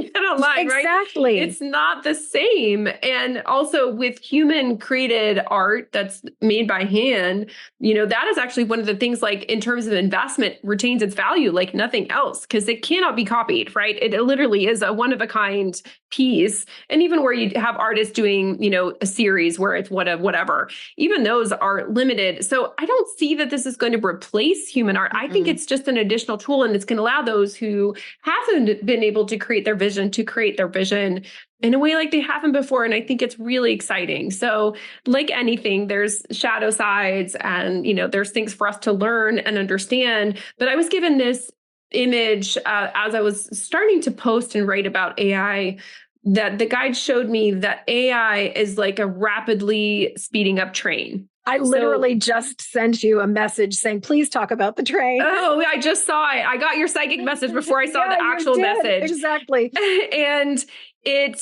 get online, right? Exactly. It's not the same. And also with human created art that's made by hand, that is actually one of the things, like in terms of investment, retains its value like nothing else, because it cannot be copied, right? It literally is a one of a kind piece. And even where you have artists doing, a series where it's whatever, even those are limited. So I don't see that this is going to replace human art. I think it's just an additional tool, and it's going to allow those who haven't been able to create their vision to create their vision in a way like they haven't before. And I think it's really exciting. So like anything, there's shadow sides and, there's things for us to learn and understand. But I was given this image as I was starting to post and write about AI, that the guide showed me that AI is like a rapidly speeding up train. I literally just sent you a message saying, please talk about the train. Oh, I just saw it. I got your psychic message before I saw the actual message. Exactly. And it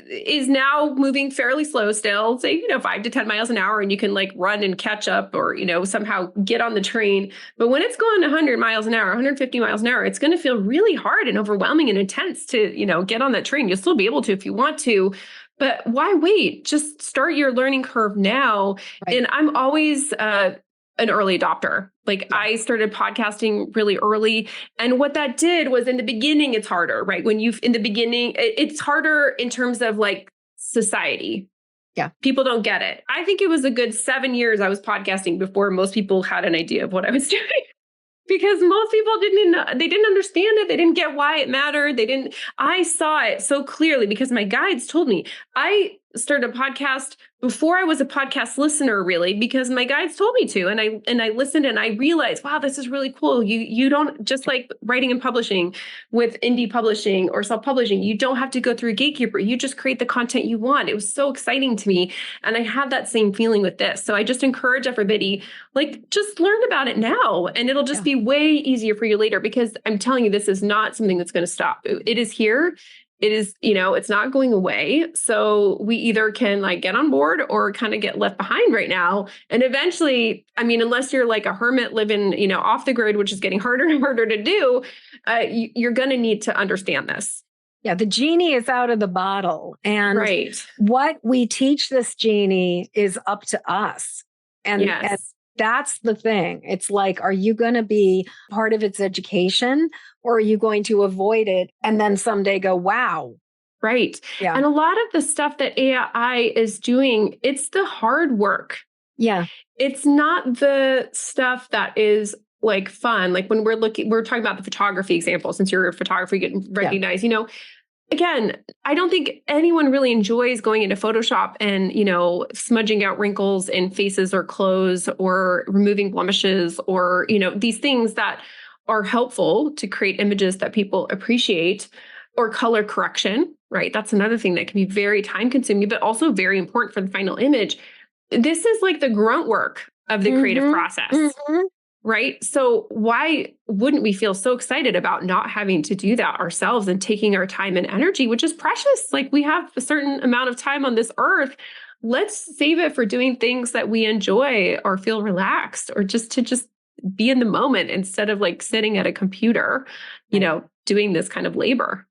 is now moving fairly slow still, say, 5 to 10 miles an hour, and you can like run and catch up or, somehow get on the train. But when it's going 100 miles an hour, 150 miles an hour, it's going to feel really hard and overwhelming and intense to, get on that train. You'll still be able to if you want to. But why wait? Just start your learning curve now. Right. And I'm always an early adopter. I started podcasting really early. And what that did was, in the beginning, it's harder, right? In the beginning, it's harder in terms of like society. Yeah. People don't get it. I think it was a good 7 years I was podcasting before most people had an idea of what I was doing. because most people they didn't understand it. They didn't get why it mattered. I saw it so clearly because my guides told me. I started a podcast before I was a podcast listener, really, because my guides told me to. And I listened and I realized, wow, this is really cool. You don't, just like writing and publishing with indie publishing or self-publishing, you don't have to go through a gatekeeper. You just create the content you want. It was so exciting to me. And I had that same feeling with this. So I just encourage everybody, like, just learn about it now, and it'll just be way easier for you later, because I'm telling you, this is not something that's going to stop. It is here. It is, it's not going away. So we either can like get on board or kind of get left behind right now. And eventually, I mean, unless you're like a hermit living, off the grid, which is getting harder and harder to do, you're going to need to understand this. Yeah, the genie is out of the bottle. And what we teach this genie is up to us. And that's the thing. It's like, are you going to be part of its education, or are you going to avoid it and then someday go, wow? Right. Yeah. And a lot of the stuff that AI is doing, it's the hard work. Yeah. It's not the stuff that is like fun. Like when we're talking about the photography example, since you're a photographer, getting recognized, again, I don't think anyone really enjoys going into Photoshop and, smudging out wrinkles in faces or clothes, or removing blemishes, or, these things that are helpful to create images that people appreciate, or color correction, right? That's another thing that can be very time consuming, but also very important for the final image. This is like the grunt work of the creative process. Right? So why wouldn't we feel so excited about not having to do that ourselves and taking our time and energy, which is precious? Like, we have a certain amount of time on this earth. Let's save it for doing things that we enjoy or feel relaxed, or just to be in the moment, instead of like sitting at a computer, doing this kind of labor.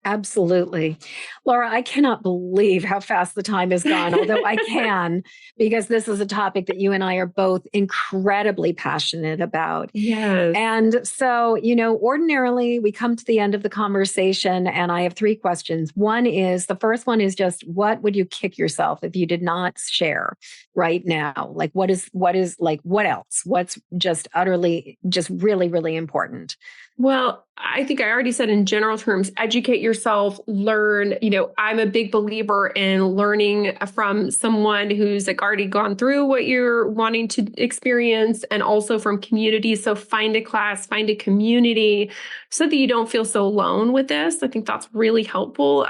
Absolutely. Laura, I cannot believe how fast the time has gone, although I can, because this is a topic that you and I are both incredibly passionate about. Yes. And so, ordinarily we come to the end of the conversation and I have 3 questions. The first one is just, what would you kick yourself if you did not share right now? Like, what else? What's just really, really important? Well, I think I already said in general terms, educate yourself, learn. I'm a big believer in learning from someone who's like already gone through what you're wanting to experience, and also from communities. So find a class, find a community, so that you don't feel so alone with this. I think that's really helpful.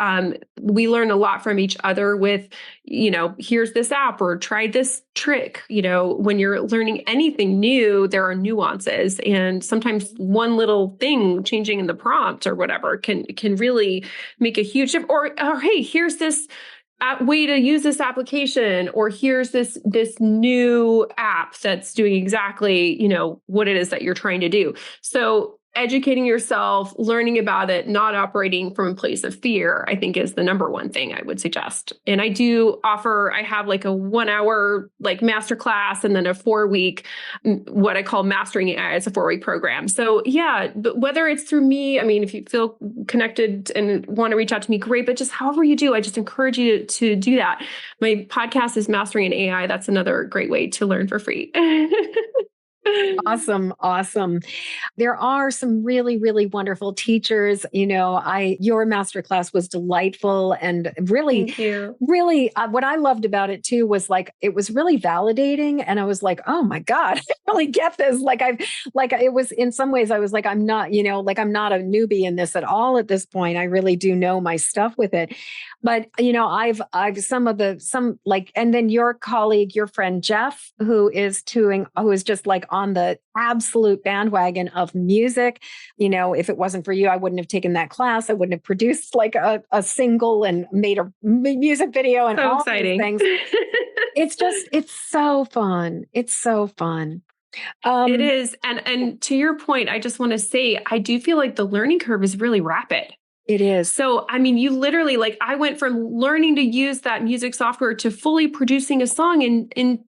We learn a lot from each other with, here's this app, or try this trick. When you're learning anything new, there are nuances, and sometimes one little thing changing in the prompt or whatever can really make a huge difference. Or hey, here's this way to use this application, or here's this new app that's doing exactly what it is that you're trying to do. So educating yourself, learning about it, not operating from a place of fear, I think is the number one thing I would suggest. And I have like a 1-hour like masterclass, and then a 4-week, what I call Mastering AI. It's a 4-week program. So yeah, but whether it's through me, I mean, if you feel connected and want to reach out to me, great. But just however you do, I just encourage you to do that. My podcast is Mastering an AI. That's another great way to learn for free. Awesome. There are some really, really wonderful teachers. Your masterclass was delightful, and really, what I loved about it too was like, it was really validating. And I was like, oh my God, I really get this. It was, in some ways I was like, I'm not a newbie in this at all at this point. I really do know my stuff with it. But, I've and then your colleague, your friend, Jeff, who is just like on the absolute bandwagon of music. If it wasn't for you, I wouldn't have taken that class. I wouldn't have produced like a single and made a music video and all these things. It's so fun. It's so fun. It is. And to your point, I just want to say, I do feel like the learning curve is really rapid. It is. So, I mean, you literally, I went from learning to use that music software to fully producing a song in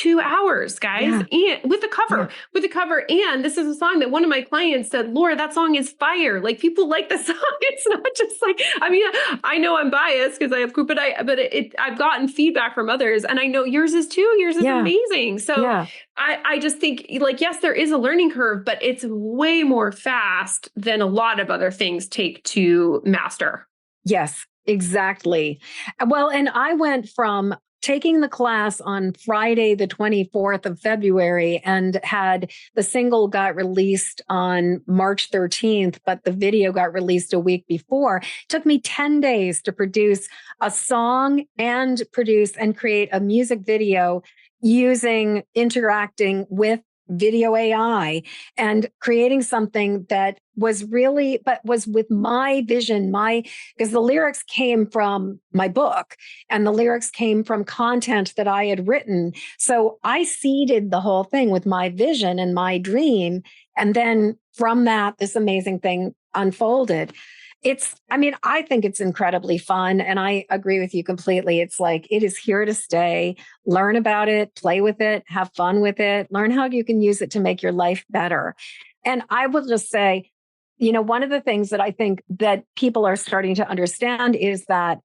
2 hours, guys, Yeah. and with the Yeah. cover. And this is a song that one of my clients said, Laura, that song is fire. Like, people like the song. It's not just like, I mean, I know I'm biased because I have group, but I've gotten feedback from others, and I know yours is too. Yours is Yeah. amazing. So Yeah. I just think, like, yes, there is a learning curve, but it's way more fast than a lot of other things take to master. Yes, exactly. Well, and I went from taking the class on Friday, the 24th of February, and had the single got released on March 13th, but the video got released a week before. It took me 10 days to produce a song and produce and create a music video using interacting with video AI and creating something that was really, but was with my vision, because the lyrics came from my book and the lyrics came from content that I had written. So I seeded the whole thing with my vision and my dream. And then from that, this amazing thing unfolded. I think it's incredibly fun. And I agree with you completely. It's like, it is here to stay. Learn about it, play with it, have fun with it, learn how you can use it to make your life better. And I will just say, one of the things that I think that people are starting to understand is that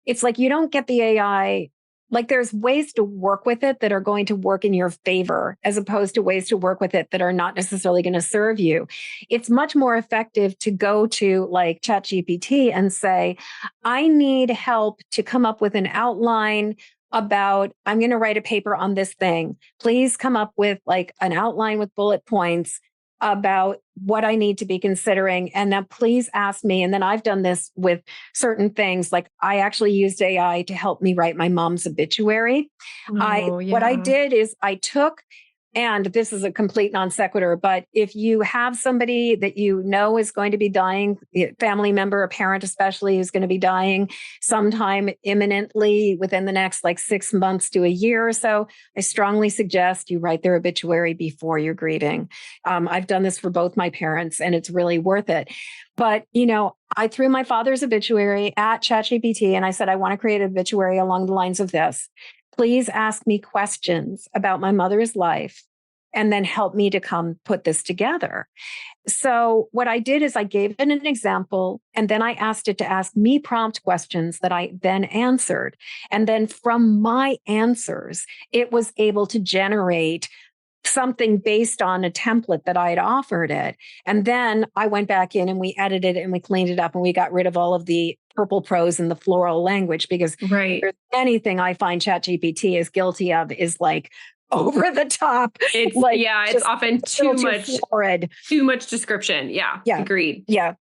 it's like, you don't get the AI, like there's ways to work with it that are going to work in your favor, as opposed to ways to work with it that are not necessarily going to serve you. It's much more effective to go to like ChatGPT and say, I need help to come up with an outline about, I'm going to write a paper on this thing. Please come up with like an outline with bullet points about what I need to be considering. And then please ask me. And then I've done this with certain things. Like I actually used AI to help me write my mom's obituary. Oh, yeah. What I did is I took, and this is a complete non sequitur, but if you have somebody that you know is going to be dying, a family member, a parent especially, who's going to be dying sometime imminently within the next like 6 months to a year or so, I strongly suggest you write their obituary before you're grieving. I've done this for both my parents, and it's really worth it. But, I threw my father's obituary at ChatGPT and I said, I want to create an obituary along the lines of this. Please ask me questions about my mother's life and then help me to come put this together. So what I did is I gave it an example, and then I asked it to ask me prompt questions that I then answered. And then from my answers, it was able to generate something based on a template that I had offered it. And then I went back in and we edited it and we cleaned it up and we got rid of all of the purple prose and the floral language, because Right. if there's anything I find ChatGPT is guilty of is like over the top. It's like it's often too much florid. Too much description. Yeah. Yeah. Agreed. Yeah.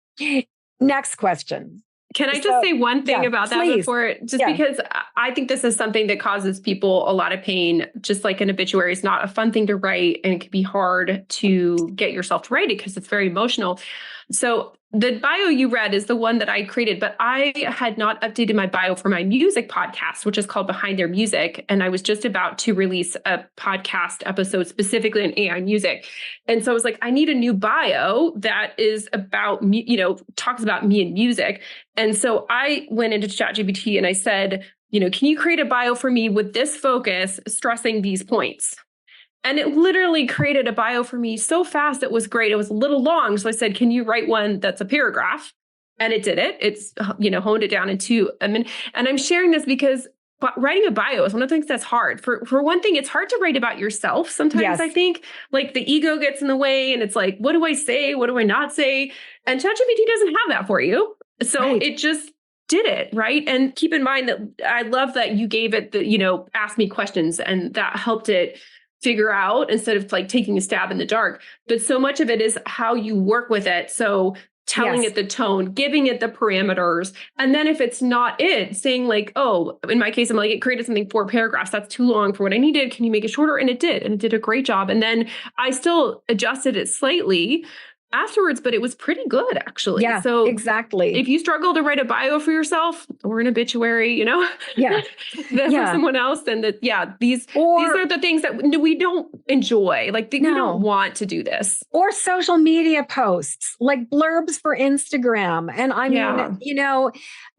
Next question. Can I just say one thing about that please. before? Because I think this is something that causes people a lot of pain. Just like an obituary is not a fun thing to write, and it can be hard to get yourself to write it because it's very emotional. So the bio you read is the one that I created, but I had not updated my bio for my music podcast, which is called Behind Their Music. And I was just about to release a podcast episode specifically on AI music. And so I was like, I need a new bio that is about me, talks about me and music. And so I went into ChatGPT and I said, can you create a bio for me with this focus, stressing these points? And it literally created a bio for me so fast. It was great. It was a little long. So I said, can you write one that's a paragraph? And it did it. It's, honed it down into a minute. And I'm sharing this because writing a bio is one of the things that's hard. For one thing, it's hard to write about yourself. Sometimes Yes. I think like the ego gets in the way and it's like, what do I say? What do I not say? And ChatGPT doesn't have that for you. So It just did it. Right. And keep in mind that I love that you gave it the, ask me questions, and that helped it figure out instead of like taking a stab in the dark. But so much of it is how you work with it. So telling it the tone, giving it the parameters. And then if it's not it, saying like, oh, in my case, I'm like, it created something 4 paragraphs. That's too long for what I needed. Can you make it shorter? And it did. And it did a great job. And then I still adjusted it slightly afterwards, but it was pretty good actually. Yeah, So exactly. if you struggle to write a bio for yourself or an obituary, Yeah. then for Yeah. someone else, then these Or are the things that we don't enjoy. Like we don't no. want to do this. Or social media posts, like blurbs for Instagram. And I mean, Yeah.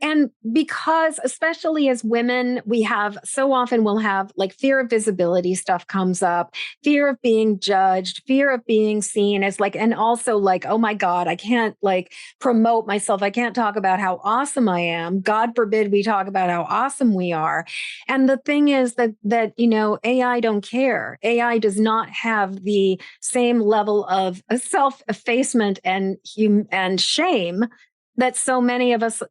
and because especially as women, we have so often we'll have like fear of visibility stuff comes up, fear of being judged, fear of being seen as like, and also like, oh my God, I can't like promote myself. I can't talk about how awesome I am. God forbid we talk about how awesome we are. And the thing is that AI don't care. AI does not have the same level of self-effacement and shame that so many of us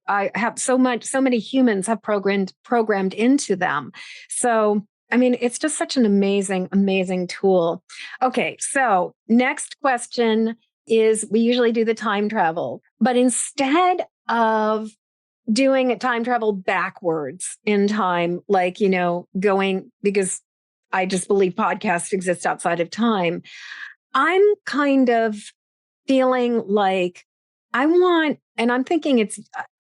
so many humans have programmed into them. So I mean, it's just such an amazing tool. Okay, so next question is we usually do the time travel, but instead of doing time travel backwards in time, like, going because I just believe podcasts exist outside of time. I'm kind of feeling like I'm thinking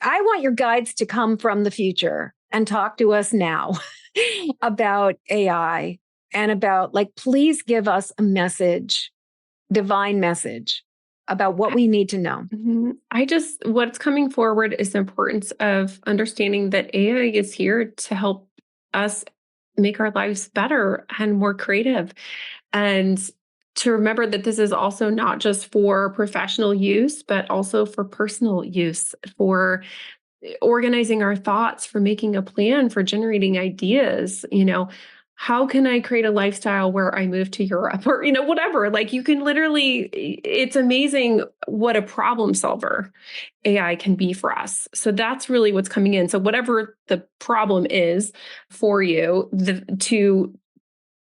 I want your guides to come from the future and talk to us now about AI and about like, please give us a message, divine message about what we need to know. What's coming forward is the importance of understanding that AI is here to help us make our lives better and more creative. And to remember that this is also not just for professional use, but also for personal use, for organizing our thoughts, for making a plan, for generating ideas. How can I create a lifestyle where I move to Europe or, whatever? Like you can literally, it's amazing what a problem solver AI can be for us. So that's really what's coming in. So whatever the problem is for you, to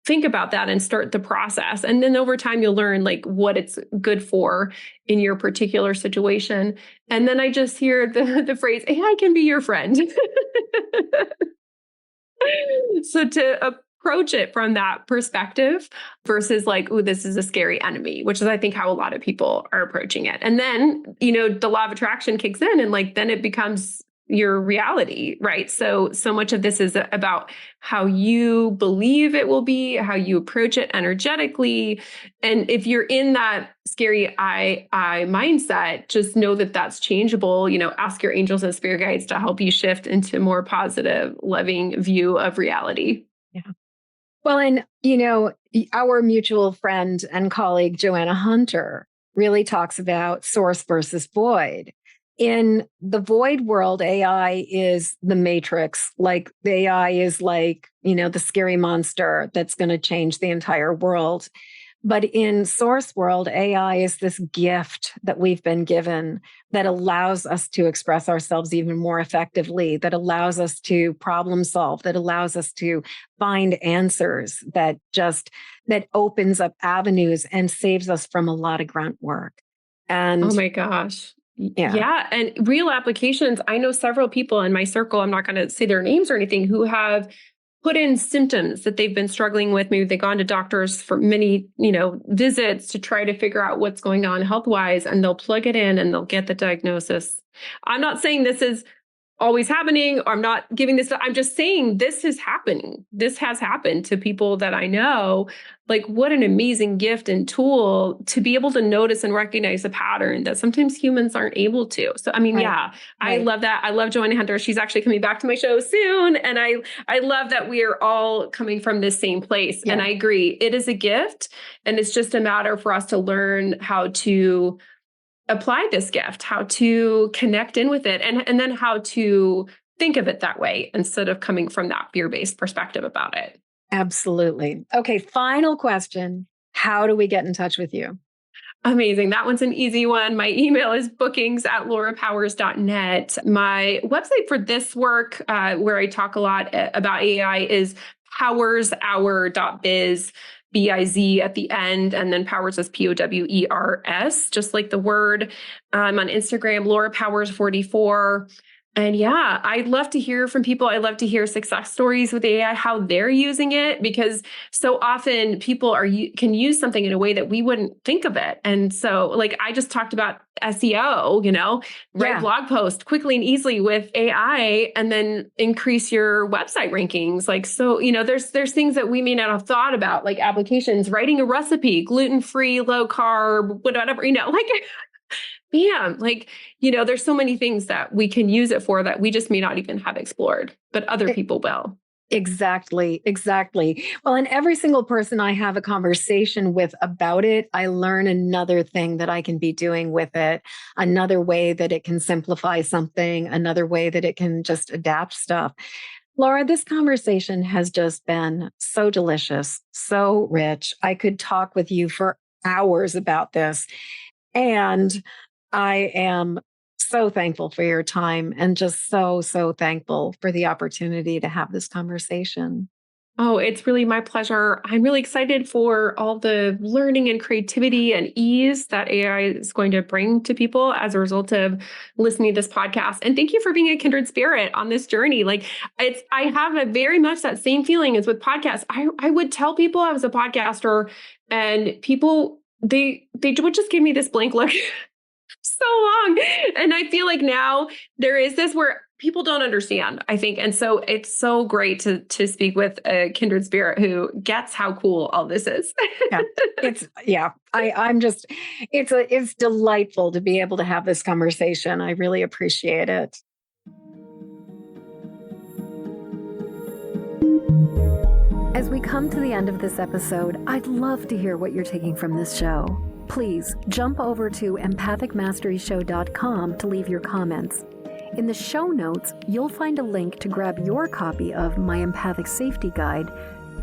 think about that and start the process. And then over time, you'll learn like what it's good for in your particular situation. And then I just hear the phrase, AI can be your friend. So to approach it from that perspective versus like, oh, this is a scary enemy, which is, I think, how a lot of people are approaching it. And then, the law of attraction kicks in and like, then it becomes your reality, right? So much of this is about how you believe it will be, how you approach it energetically. And if you're in that scary I mindset, just know that that's changeable. Ask your angels and spirit guides to help you shift into more positive, loving view of reality. Yeah. Well, and our mutual friend and colleague Joanna Hunter really talks about source versus void. In the void world, AI is the matrix. Like the AI is like, the scary monster that's going to change the entire world. But in source world, AI is this gift that we've been given that allows us to express ourselves even more effectively, that allows us to problem solve, that allows us to find answers, that opens up avenues and saves us from a lot of grunt work. And oh my gosh. yeah. Yeah. And real applications. I know several people in my circle, I'm not going to say their names or anything, who have put in symptoms that they've been struggling with. Maybe they've gone to doctors for many, visits to try to figure out what's going on health-wise, and they'll plug it in and they'll get the diagnosis. I'm not saying this is always happening. Or I'm not giving this. I'm just saying this is happening. This has happened to people that I know. Like, what an amazing gift and tool to be able to notice and recognize a pattern that sometimes humans aren't able to. So, I mean, Right. yeah, Right. I love that. I love Joanna Hunter. She's actually coming back to my show soon. And I love that we are all coming from this same place. Yeah. And I agree. It is a gift. And it's just a matter for us to learn how to apply this gift, how to connect in with it, and then how to think of it that way instead of coming from that fear-based perspective about it. Absolutely. Okay, final question. How do we get in touch with you? Amazing. That one's an easy one. My email is bookings@laurapowers.net. My website for this work, where I talk a lot about AI, is powershour.biz. BIZ at the end, and then Powers is POWERS, just like the word. I'm on Instagram, Laura Powers 44. And yeah, I'd love to hear from people. I love to hear success stories with AI, how they're using it, because so often people can use something in a way that we wouldn't think of it. And so, like I just talked about SEO, write Yeah, blog post quickly and easily with AI, and then increase your website rankings. Like so, there's things that we may not have thought about, like applications, writing a recipe, gluten-free, low carb, whatever, like bam, there's so many things that we can use it for that we just may not even have explored, but other e- people will. exactly. Exactly. Well, and every single person I have a conversation with about it, I learn another thing that I can be doing with it, another way that it can simplify something, another way that it can just adapt stuff. Laura, this conversation has just been so delicious, so rich. I could talk with you for hours about this. And I am so thankful for your time and just so, so thankful for the opportunity to have this conversation. Oh, it's really my pleasure. I'm really excited for all the learning and creativity and ease that AI is going to bring to people as a result of listening to this podcast. And thank you for being a kindred spirit on this journey. I have a very much that same feeling as with podcasts. I would tell people I was a podcaster, and people they would just give me this blank look so long. And I feel like now there is this where people don't understand, I think. And so it's so great to speak with a kindred spirit who gets how cool all this is. Yeah. I'm just it's delightful to be able to have this conversation. I really appreciate it. As we come to the end of this episode, I'd love to hear what you're taking from this show. Please jump over to empathicmasteryshow.com to leave your comments. In the show notes, you'll find a link to grab your copy of my Empathic Safety Guide,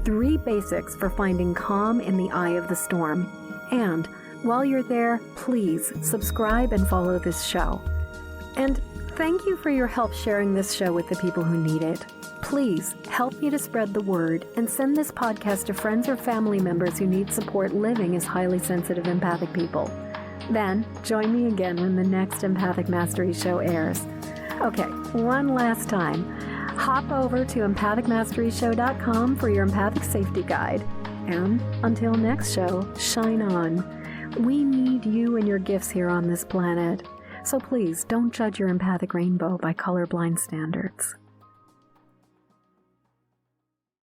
3 Basics for Finding Calm in the Eye of the Storm. And while you're there, please subscribe and follow this show. And thank you for your help sharing this show with the people who need it. Please help me to spread the word and send this podcast to friends or family members who need support living as highly sensitive empathic people. Then join me again when the next Empathic Mastery Show airs. Okay, one last time. Hop over to empathicmasteryshow.com for your Empathic Safety Guide. And until next show, shine on. We need you and your gifts here on this planet. So please don't judge your empathic rainbow by colorblind standards.